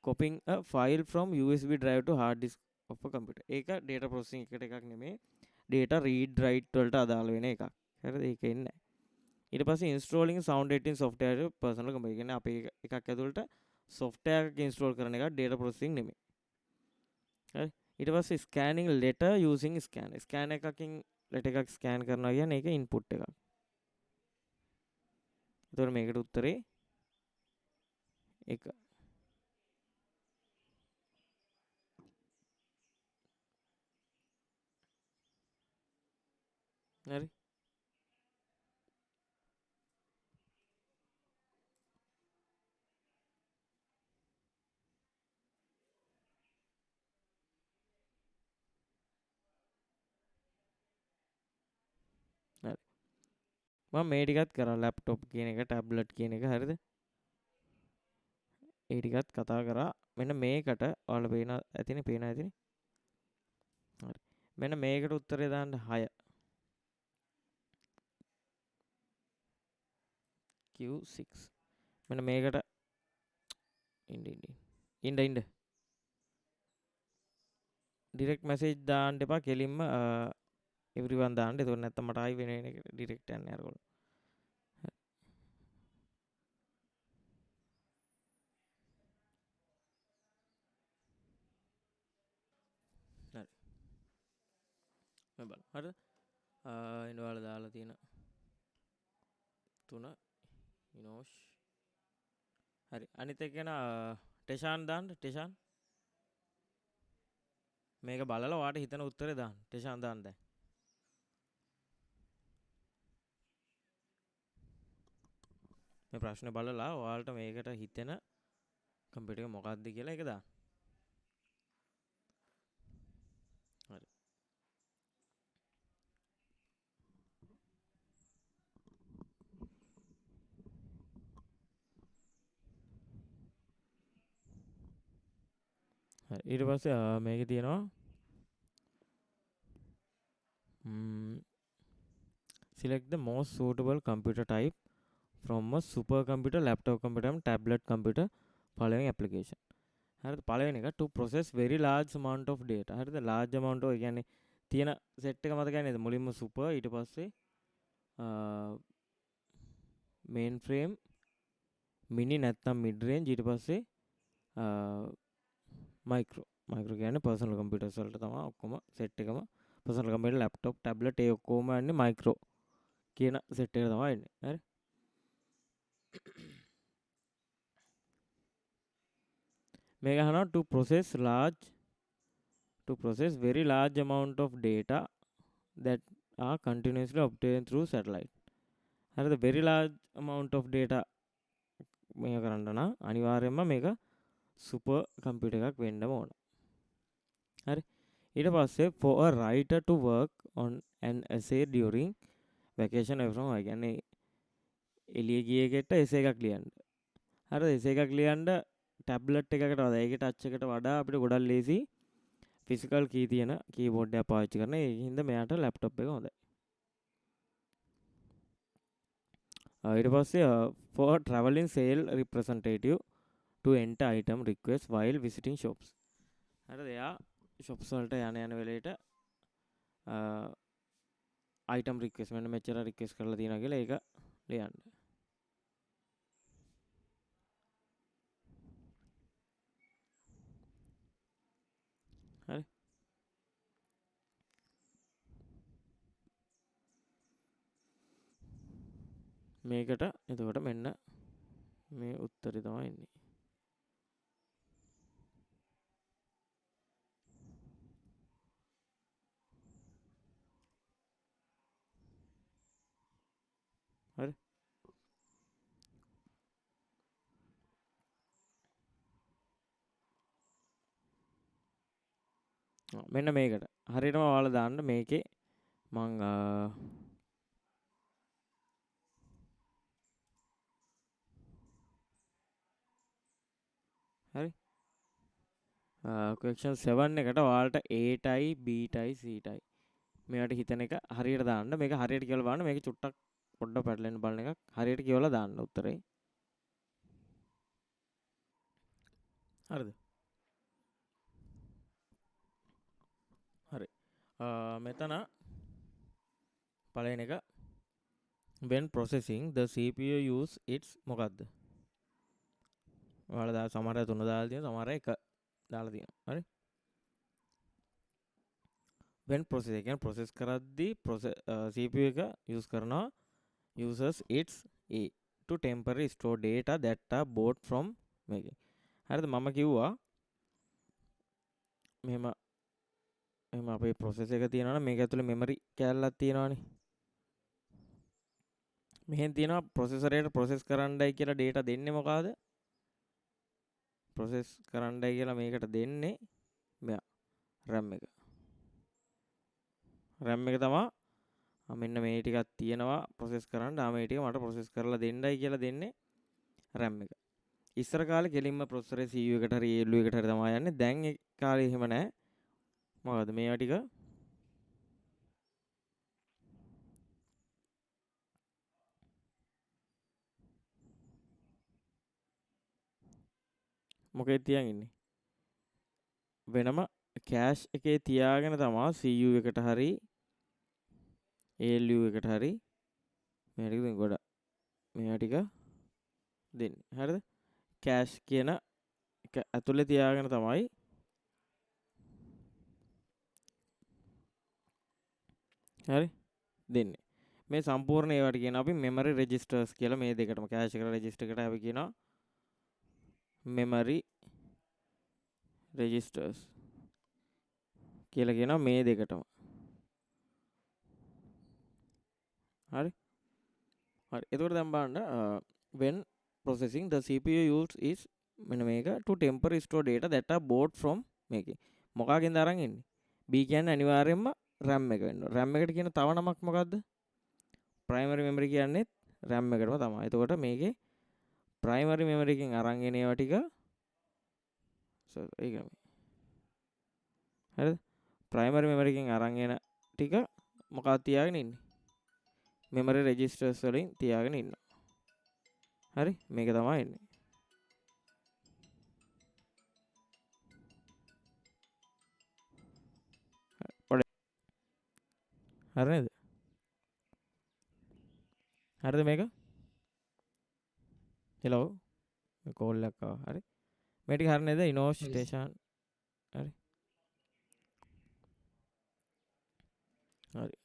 copying a file from USB drive to hard disk of a computer. ඒක data processing එකට එකක් නෙමෙයි. data read write වලට අදාළ වෙන එකක්. හරිද? ඒක එන්නේ නැහැ. ඊට පස්සේ installing sound editing software personal computer. කියන්නේ අපි එකක් ඇතුළට software එකක් install කරන එක data processing නෙමෙයි. හරි? ඊට පස්සේ scanning letter using scanner. scan එකකින් letter එකක් scan කරනවා කියන්නේ ඒක input එකක්. එතකොට මේකට උත්තරේ 1. හරි? හරි. මම මේ ටිකත් කරා laptop කියන එක tablet කියන එක හරිද? ඒ ටිකත් කතා කරා. මෙන්න මේකට ඔයාලා පේන ඇතිනේ පේන ඇතිනේ. හරි. මෙන්න මේකට උත්තරේ දාන්න 6. Q6. මෙන්න මේකට ඉන්න ඩිරෙක්ට් මැසේජ් දාන්න එපා කෙලින්ම එවරිවන් දාන්න. ඒක නැත්තම් මට ආයි වෙන එක ඩිරෙක්ට් යන්නේ අරගොල්ලෝ. හරි. මම බලන්න. හරිද? ඉන්න ඔයාලා දාලා තියෙන 3 ඉනෝෂ්. හරි. අනිත් එක ගැන ටෙෂාන් දාන්න ටෙෂාන්. මේක බලලා ඔයාට හිතන උත්තරේ දාන්න. ටෙෂාන් දාන්න දැන්. මේ ප්‍රශ්නේ බලලා ඔයාලට මේකට හිතෙන කම්පියුටර් එක මොකක්ද කියලා ඒක දාන්න. හරි. හරි. ඊට පස්සේ මේකේ තියෙනවා select the most suitable computer type from a supercomputer, laptop computer and tablet computer following application. හරිද? පළවෙනි එක to process very large amount of data. හරිද? large amount of කියන්නේ තියෙන set එක මතකයි නේද? මුලින්ම super ඊට පස්සේ mainframe mini නැත්නම් mid range ඊට පස්සේ micro කියන්නේ personal computers වලට තමයි ඔක්කොම set එකම personal computer, laptop, tablet ඒ ඔක්කොම යන්නේ micro කියන set එක තමයි එන්නේ. හරි? මේක අහනවා to process very large amount of data that are continuously obtained through satellite. හරිද? very large amount of data මේක කරන්න නම් අනිවාර්යයෙන්ම මේක super computer එකක් වෙන්නම ඕන. හරි? ඊට පස්සේ for a writer to work on an essay during vacation away from home. කියන්නේ එළිය ගිය එකට essay එකක් ලියන්න. හරිද? essay එකක් ලියන්න ටැබ්ලට් එකකට වඩා ඒකේ ටච් එකට වඩා අපිට ගොඩක් ලේසි ෆිසිකල් කී තියෙන කීබෝඩ් එක පාවිච්චි කරන. ඒ හින්දා මෙයාට ලැප්ටොප් එක හොඳයි. ඊට පස්සේ for traveling sale representative to enter item request while visiting shops. හරිද? එයා shops වලට යන වෙලේට item request මෙන්න මෙච්චර request කරලා තියෙනවා කියලා ඒක ලියන්න. හරි? මේකට එතකොට මෙන්න මේ උත්තරේ තමයි එන්නේ. මෙන්න මේකට හරියටම ඔයාලා දාන්න මේකේ මං හරි question 7 එකට ඔයාලට A tie B tie C ටයි මේවට හිතන එක හරියට දාන්න මේක හරියට කියලා බලන්න මේක චුට්ටක් පොඩ්ඩක් පැටලෙන්න බලන එකක් හරියට කියලා දාන්න උත්තරේ හරිද හරි මෙතන පළවෙනි එක when processing the CPU use its මොකද්ද ඔයාලා දා සමහර අය 3 දාලා තියෙනවා සමහර අය 1 දාලා තියෙනවා හරි when process එක කියන්නේ process කරද්දී CPU එක use කරනවා uses its A to temporarily store data that are bought from මේකේ හරිද මම කිව්වා මෙහෙම අපේ process එක තියෙනවා නම් මේක ඇතුලේ memory කෑල්ලක් තියෙනවානේ මෙහෙන් තියෙනවා processor එකට process කරන්නයි කියලා data දෙන්නේ මොකಾದ process කරන්නයි කියලා මේකට දෙන්නේ මෙයා RAM එක RAM එක තමයි මෙන්න මේ ටිකක් තියෙනවා process කරන්න මේ ටික මට process කරලා දෙන්නයි කියලා දෙන්නේ RAM එක ඉස්සර කාලේ කෙලින්ම processor එක CPU එකට හරි ALU එකට හරි තමයි යන්නේ දැන් ඒ කාලේ එහෙම නැහැ මොකද මේවා ටික මොකෙද තියන් ඉන්නේ වෙනම කෑෂ් එකේ තියාගෙන තමයි CPU එකට හරි ALU එකට හරි මේ ටික දෙන්න ගොඩ මේවා ටික දෙන්නේ හරිද කෑෂ් කියන එක ඇතුලේ තියාගෙන තමයි හරි දෙන්නේ මේ සම්පූර්ණ ඒවට කියන අපි memory registers කියලා මේ දෙකටම කෑෂ් එකට register එකට අපි කියනවා memory registers කියලා කියනවා මේ දෙකටම හරි හරි එතකොට දැන් බලන්න when processing the CPU used is මෙන්න මේක to temporarily store data that are bought from මේකේ මොකකින්ද අරන් ඉන්නේ B කියන්නේ අනිවාර්යයෙන්ම RAM එක වෙන්න ඕන RAM එකට කියන තව නමක් මොකද්ද primary memory කියන්නේ RAM එකටම තමයි එතකොට මේකේ primary memory එකෙන් අරන් එන ඒවා ටික ඒක හරිද primary memory එකෙන් අරන් එන ටික මොකක්ද තියාගෙන ඉන්නේ memory registers වලින් තියාගෙන ඉන්නවා හරි මේක තමයි එන්නේ හරි නේද හරිද මේක හෙලෝ මේ කෝල් එකක් ආවා හරි මේ ටික හරි නේද ඉනෝස් ස්ටේෂන් හරි හරි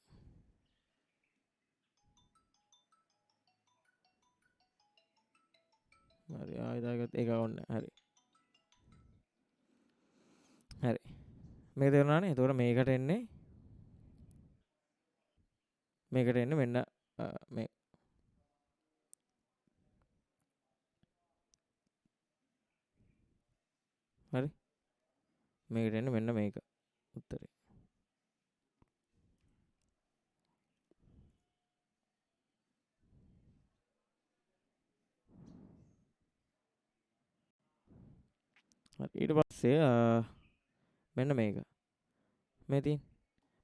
හරි ආයෙත් ඒක ඕන්න හරි හරි මේක තේරුණානේ එතකොට මේකට එන්නේ මෙන්න මේ හරි මේකට එන්නේ මෙන්න මේක උත්තරේ හරි ඊට පස්සේ මෙන්න මේක මේ තියෙන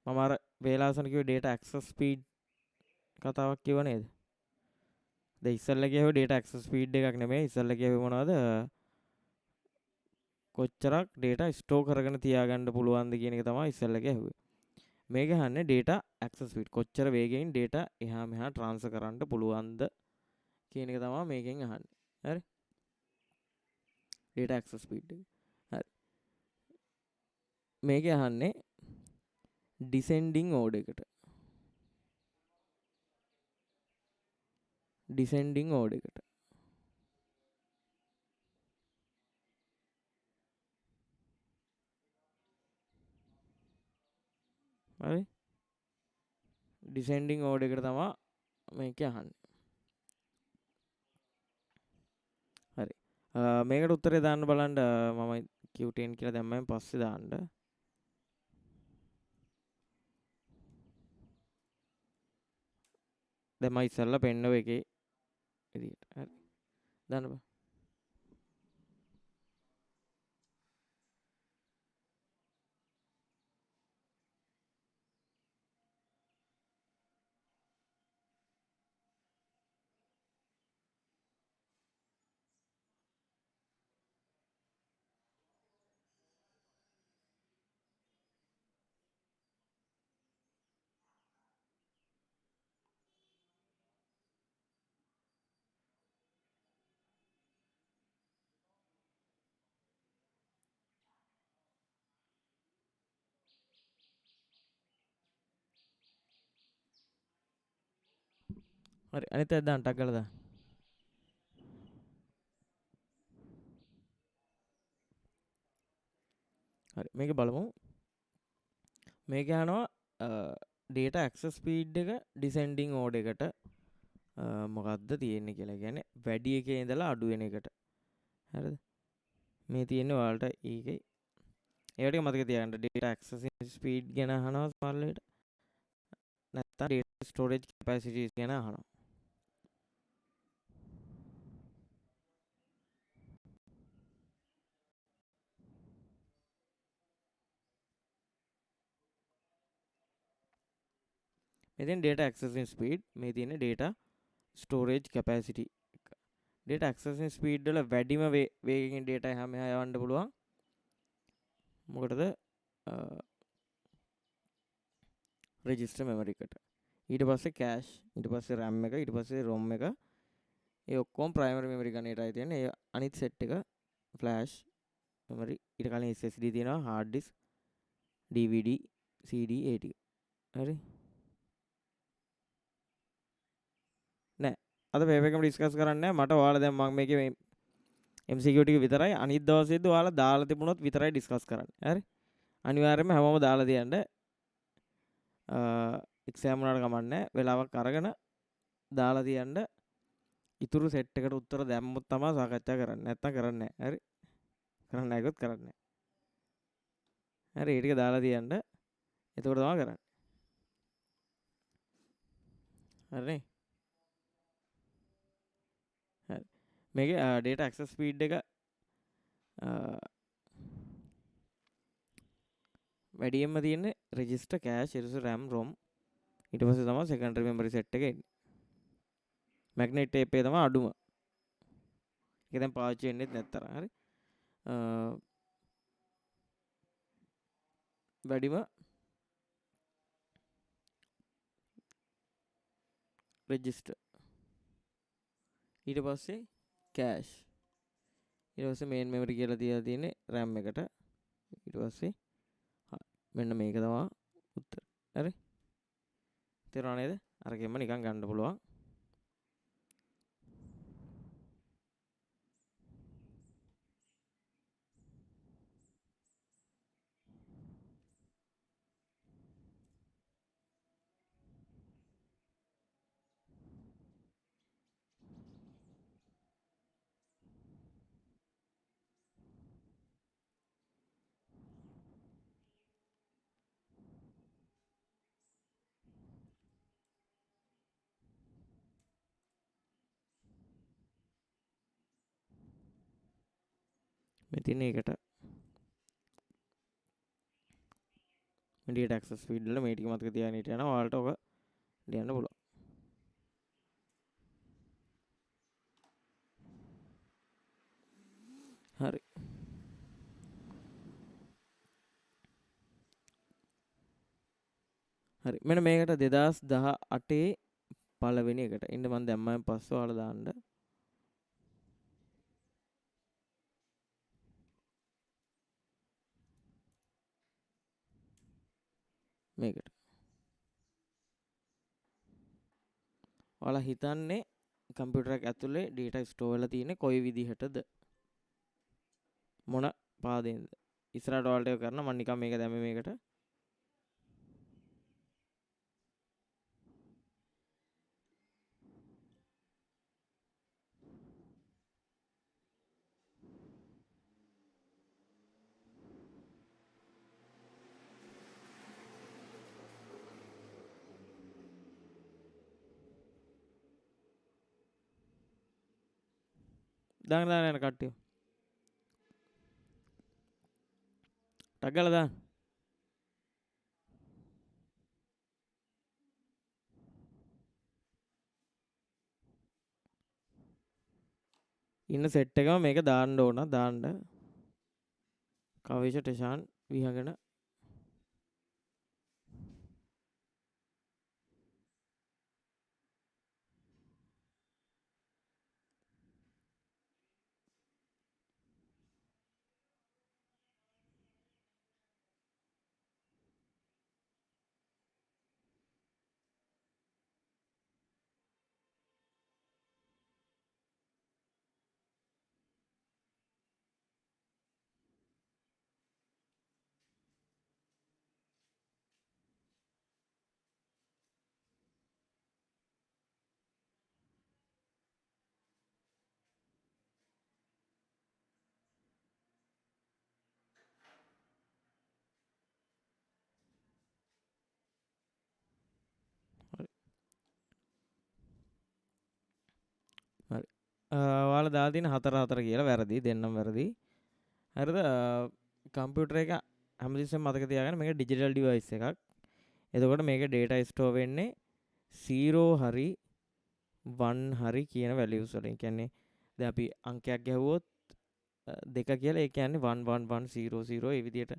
මම අර වේලාසන කිව්වේ data access speed කතාවක් කිව්ව නේද දැන් ඉස්සෙල්ලා කියුවේ data access speed එකක් නෙමෙයි ඉස්සෙල්ලා කියුවේ මොනවද කොච්චරක් data store කරගෙන තියාගන්න පුළුවන්ද කියන එක තමයි ඉස්සෙල්ලා කියුවේ මේක අහන්නේ data access speed කොච්චර වේගයෙන් data එහා මෙහා transfer කරන්න පුළුවන්ද කියන එක තමයි මේකෙන් අහන්නේ හරි data access speed එක හරි මේක අහන්නේ descending order එකට descending order එකට හරි descending order එකට තමයි මේක අහන්නේ හරි මේකට උත්තරේ දාන්න බලන්න මම Q10 කියලා දැම්මම පස්සේ දාන්න දැන් මම ඉස්සෙල්ලා පෙන්නව එකේ විදියට. හරි. දාන්න බා. හරි. අනිත් එක දාන්න ටක් ගාලා දාන්න. හරි. මේක බලමු. මේක යනවා data access speed එක descending order එකට මොකක්ද තියෙන්නේ කියලා. කියන්නේ වැඩි එකේ ඉඳලා අඩු වෙන එකට. හරිද? මේ තියෙන්නේ ඔයාලට ඒකේ ඒ ටික මතක තියාගන්න. data accessing speed ගැන අහනවා සමහරවිට. නැත්නම් data storage capacity ගැන අහනවා. මෙතෙන් data accessing speed, මේ තියෙන්නේ data storage capacity. data accessing speed වල වැඩිම වේගකින් data එහා මෙහා යවන්න පුළුවන්. මොකටද? register memory එකට. ඊට පස්සේ cache, ඊට පස්සේ RAM එක, ඊට පස්සේ ROM එක. ඒ ඔක්කොම primary memory ගණේටයි තියෙන්නේ. ඒ අනිත් set එක flash memory. ඊට කලින් SSD තියෙනවා, hard disk, DVD, CD ඒ ටික. හරි. නෑ. අද පේපර් එකම ඩිස්කස් කරන්නේ නෑ. මට ඔයාලා දැන් මම මේකේ මේ MCQ ටික විතරයි අනිත් දවසේදී ඔයාලා දාලා තිබුණොත් විතරයි ඩිස්කස් කරන්නේ. හරි. අනිවාර්යයෙන්ම හැමෝම දාලා තියන්න. එක්සෑම් වුණාට කමක් නෑ. වෙලාවක් අරගෙන දාලා තියන්න. ඉතුරු සෙට් එකට උත්තර දැම්මොත් තමයි සාකච්ඡා කරන්නේ. නැත්තම් කරන්නේ නෑ. හරි. කරන්න නැගොත් කරන්නේ නෑ. හරි. ඒ ටික දාලා තියන්න. එතකොට තමයි කරන්නේ. හරිනේ. හරි. මේකේ data access speed එක වැඩියෙන්ම තියෙන්නේ register, cache, RAM, ROM. ඊට පස්සේ තමයි secondary memory set එක එන්නේ. magnet tape එක තමයි අඩුම. ඒක දැන් පාවිච්චි වෙන්නේ නැත්තරම්. හරි. වැඩිම register. ඊට පස්සේ cache. ඊට පස්සේ main memory කියලා තියලා තියෙන්නේ RAM එකට. ඊට පස්සේ මෙන්න මේක තමයි උත්තර. හරි. තේරුණා නේද? අරගෙම නිකන් ගන්න පුළුවන්. මෙතින් ඒකට data access speed වල මේ ටික මතක තියාගෙන හිටියනම් ඔයාලට ඔක ලියන්න පුළුවන්. හරි. හරි. මෙන්න මේකට 2018 පළවෙනි එකට. ඉන්න මම දැම්මම පස්සේ ඔයාලා දාන්න. මේකට. ඔයාලා හිතන්නේ කම්පියුටර් එක ඇතුලේ data store වෙලා තියෙන්නේ කොයි විදිහටද? මොන පාදයෙන්ද? ඉස්සරහට ඔයාලට ඒක කරන්න මම නිකන් මේක දැම්මේ මේකට. දාන්න යන කට්ටිය. ටක් ගාලා දාන්න. ඉන්න සෙට් එකම මේක දාන්න ඕන. දාන්න. කවේෂ ටෙෂාන් විහගෙන හරි. ඔයාලා දාලා තියෙන 4 කියලා වැරදි. දෙන්නම වැරදි. හරිද? කම්පියුටර් එක හැමතිස්සෙම මතක තියාගන්න මේක ඩිජිටල් ඩිවයිස් එකක්. එතකොට මේක data store වෙන්නේ 0 හරි 1 හරි කියන values වලින්. කියන්නේ දැන් අපි අංකයක් ගැහුවොත් 2 කියලා ඒ කියන්නේ 11100 ඒ විදිහට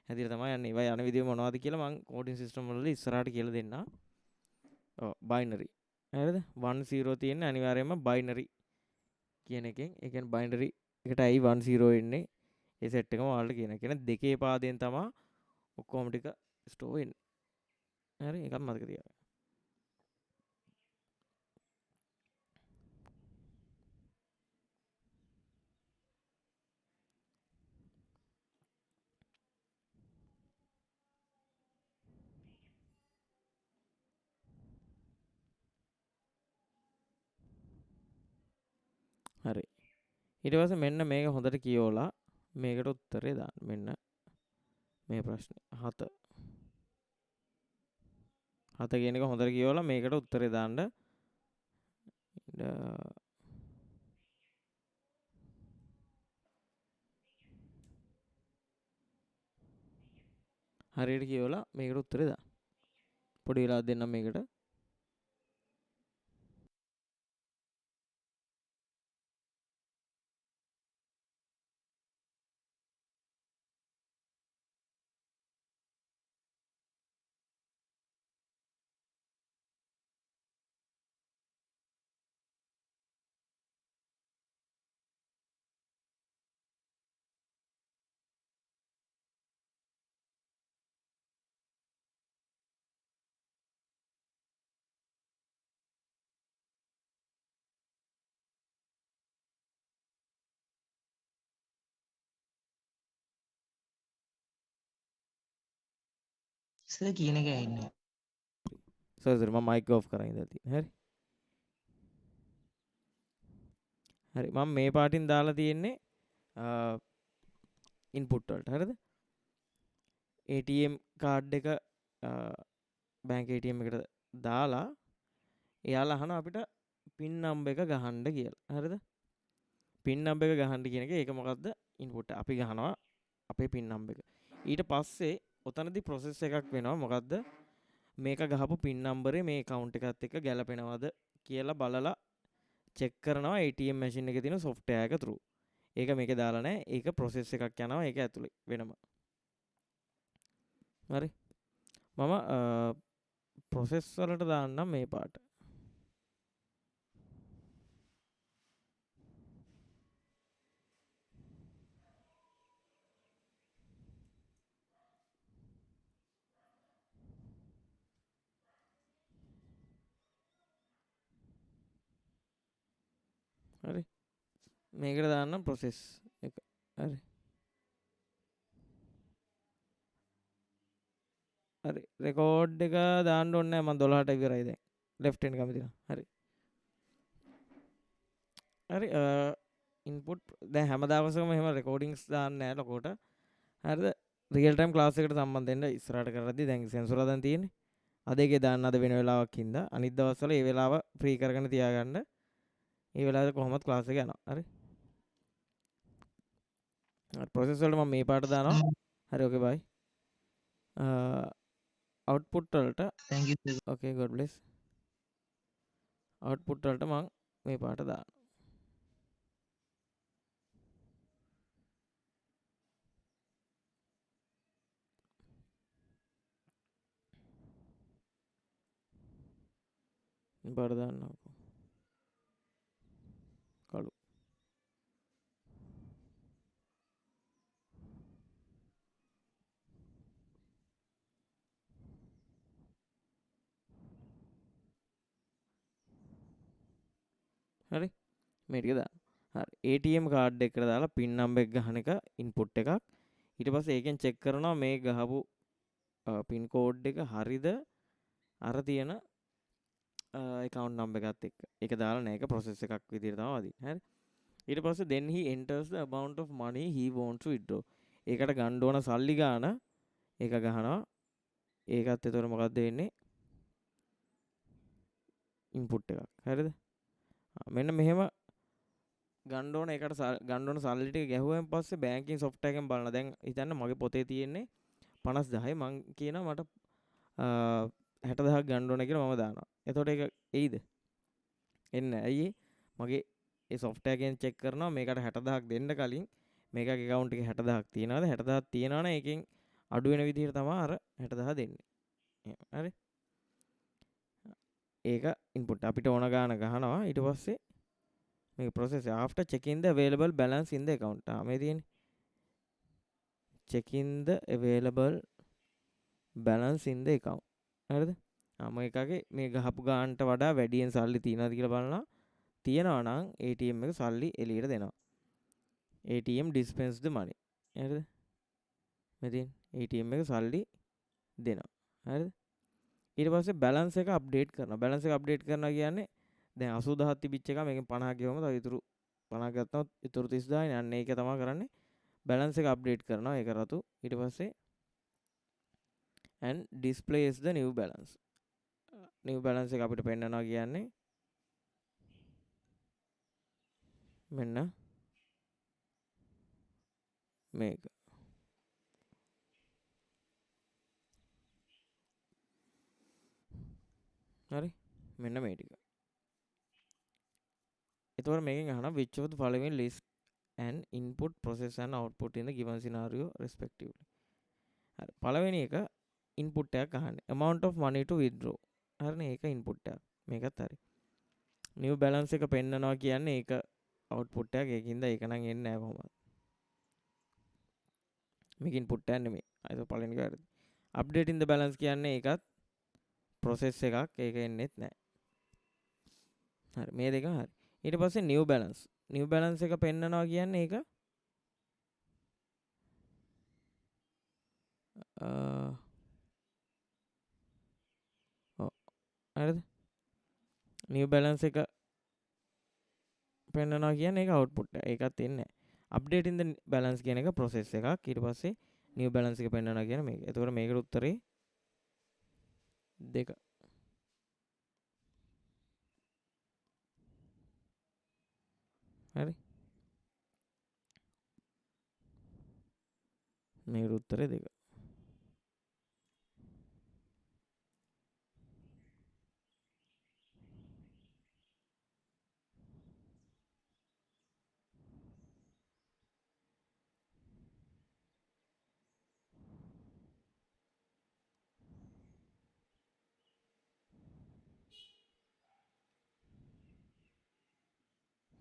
හැදිලා තමයි යන්නේ. ඒවා යන විදිය මොනවද කියලා මම කෝඩින් සිස්ටම් වල ඉස්සරහට කියලා දෙන්නම්. ඔව් binary. හරිද? 10 තියෙන්නේ අනිවාර්යයෙන්ම binary කියන එකෙන්. ඒ කියන්නේ binary එකට ඇයි 10 එන්නේ? ඒ සෙට් එකම ඔයාලට කියන. කියන්නේ දෙකේ පාදයෙන් තමයි ඔක්කොම ටික ස්ටෝර් වෙන්නේ. හරි? ඒකත් මතක තියාගන්න. හරි. ඊට පස්සේ මෙන්න මේක හොඳට කියවලා මේකට උත්තරේ දාන්න. මෙන්න මේ ප්‍රශ්නේ 7 කියන එක හොඳට කියවලා මේකට උත්තරේ දාන්න. හරියට කියවලා මේකට උත්තරේ දාන්න. පොඩි වෙලාවක් දෙන්නම් මේකට. සර් කියන එක ඇහෙන්නේ සර් මම මයික් ඔෆ් කරන් ඉඳලා තියෙනවා. හරි. හරි මම මේ පාටින් දාලා තියෙන්නේ ඉන්පුට් වලට. හරිද? ATM කාඩ් එක බැංක් ATM එකට දාලා එයාලා අහනවා අපිට පින් නම්බර් එක ගහන්න කියලා. හරිද? පින් නම්බර් එක ගහන්න කියන එක ඒක මොකද්ද? ඉන්පුට් අපි ගහනවා අපේ පින් නම්බර් එක. ඊට පස්සේ ඔතනදී ප්‍රොසෙස් එකක් වෙනවා. මොකද්ද? මේක ගහපු පින් නම්බරේ මේ account එකත් එක්ක ගැලපෙනවද කියලා බලලා චෙක් කරනවා ATM මැෂින් එකේ තියෙන software එක through. ඒක මේකේ දාලා නැහැ. ඒක process එකක් යනවා ඒක ඇතුලේ වෙනම. හරි. මම process වලට දාන්නම් මේ පාට. හරි. මේකට දාන්නම් process එක. හරි. හරි රෙකෝඩ් එක දාන්න ඕනේ නැහැ. මම 12ට ඉවරයි දැන්. left hand කැමති නම්. හරි. හරි ඉන්පුට් දැන් හැම දවසකම එහෙම රෙකෝඩින්ග්ස් දාන්න නැහැ ලොකෝට. හරිද? රියල් ටයිම් ක්ලාස් එකට සම්බන්ධ වෙන්න ඉස්සරහට කරද්දි දැන් සෙන්සුරා දැන් තියෙන්නේ. අද එකේ දාන්න අද වෙන වෙලාවක් හින්දා අනිත් දවස්වල ඒ වෙලාව ෆ්‍රී කරගෙන තියාගන්න. ඒ වෙලාවට කොහොමද ක්ලාස් එක යනවා. හරි? ප්‍රොසෙස් වලට මම මේ පාට දානවා. හරි ඕකේ බයි. අවුට්පුට් වලට thank you sir. Okay God bless. Output වලට මම මේ පාට දානවා. මේ පාට දාන්නවා. කළු. හරි මේ ටික දාන්න. හරි ATM කාඩ් එකට දාලා පින් නම්බර් එක ගහන එක ඉන්පුට් එකක්. ඊට පස්සේ ඒකෙන් චෙක් කරනවා මේ ගහපු පින් කෝඩ් එක හරිද අර තියෙන account number එකත් එක්ක. ඒක දාලා නෑ ඒක process එකක් විදිහට තමයි වදින්නේ. හරි. ඊට පස්සේ then he enters the amount of money he wants to withdraw. ඒකට ගන්න ඕන සල්ලි ගාන ඒක ගහනවා. ඒකත් එතකොට මොකද්ද වෙන්නේ? ඉන්පුට් එකක්. හරිද? මෙන්න මෙහෙම ගන්න ඕන ඒකට ගන්න ඕන සල්ලි ටික ගැහුවෙන් පස්සේ බැංකින් software එකෙන් බලන. දැන් හිතන්න මගේ පොතේ තියෙන්නේ 50000යි මං කියනවා මට 60000ක් ගන්න ඕන කියලා මම දානවා. එතකොට ඒක එයිද? එන්නේ ඇයි මගේ ඒ software එකෙන් check කරනවා මේකට 60000ක් දෙන්න කලින් මේකගේ account එකේ 60000ක් තියනවාද 60000ක් තියනවා නම් ඒකෙන් අඩු වෙන විදිහට තමයි අර 60000 දෙන්නේ. හරි. ඒක ඉන්පුට් අපිට ඕන ගාන ගහනවා ඊට පස්සේ මේක process after checking the available balance in the account. මේ තියෙන්නේ checking the available balance in the account. හරිද? මම එකගේ මේ ගහපු ගානට වඩා වැඩියෙන් සල්ලි තියනවාද කියලා බලනවා. තියනවා නම් ATM එක සල්ලි එළියට දෙනවා. ATM dispense the money. හරිද? මෙතෙන් ATM එක සල්ලි දෙනවා. හරිද? ඊට පස්සේ balance එක update කරනවා. balance එක update කරනවා කියන්නේ දැන් 80000ක් තිබිච්ච එක මේකෙන් 50 ගියවම තව ඉතුරු 50 ගත්තම ඉතුරු 30000යි. අන්න ඒක තමයි කරන්නේ. balance එක update කරනවා ඒක රතු. ඊට පස්සේ and displays the new balance. new balance එක අපිට පෙන්නනවා කියන්නේ මෙන්න මේක. හරි මෙන්න මේ ටික. එතකොට මේකෙන් අහනවා which of the following list an input process and output in the given scenario respectively. හරි පළවෙනි එක input එකක් අහන්නේ amount of money to withdraw. හරිනේ ඒක input එකක්. මේකත් හරි. new balance එක පෙන්නනවා කියන්නේ ඒක output එකක්. ඒකින්ද ඒක නම් එන්නේ නැහැ කොහොමද. මේක input එකක් නෙමෙයි. ඒක පළවෙනි එක වැරදි. updating the balance කියන්නේ ඒකත් process එකක්. ඒක එන්නේත් නැහැ. හරි මේ දෙකම හරි. ඊට පස්සේ new balance. new balance එක පෙන්නනවා කියන්නේ ඒක හරිද? new balance එක පෙන්නනවා කියන්නේ ඒක output එක. ඒකත් එන්නේ නැහැ. updating the balance කියන එක process එකක්. ඊට පස්සේ new balance එක පෙන්නනවා කියන්නේ මේක. එතකොට මේකට උත්තරේ 2. හරි. මේකට උත්තරේ 2.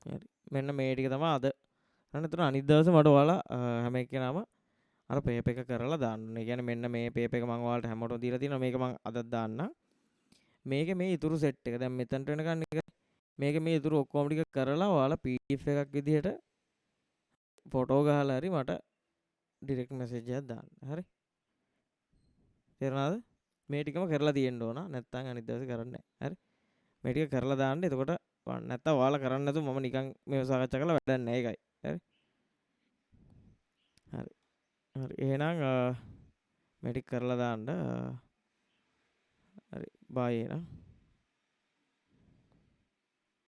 හරි මෙන්න මේ ටික තමයි අද අන්න එතන අනිත් දවසේ මට ඔයාලා හැම එක්කෙනාම අර පේපර් එක කරලා දාන්න ඕනේ. ඒ කියන්නේ මෙන්න මේ පේපර් එක මම ඔයාලට හැමෝටම දීලා තියෙනවා. මේක මම අදත් දාන්නම්. මේකේ මේ ඉතුරු සෙට් එක දැන් මෙතනට වෙනකන් එක මේකේ මේ ඉතුරු ඔක්කොම ටික කරලා ඔයාලා PDF එකක් විදිහට ෆොටෝ ගහලා හරි මට ඩිරෙක්ට් මෙසේජ් එකක් දාන්න. හරි. තේරුණාද? මේ ටිකම කරලා තියෙන්න ඕන. නැත්නම් අනිත් දවසේ කරන්නේ නැහැ. හරි. මේ ටික කරලා දාන්න. එතකොට නැත්තම් ඔයාලා කරන්නේ නැතුව මම නිකන් මේව සාකච්ඡා කරලා වැඩක් නැහැ. ඒකයි. හරි. හරි. හරි. එහෙනම් මේ ටික කරලා දාන්න. හරි. බයි එහෙනම්.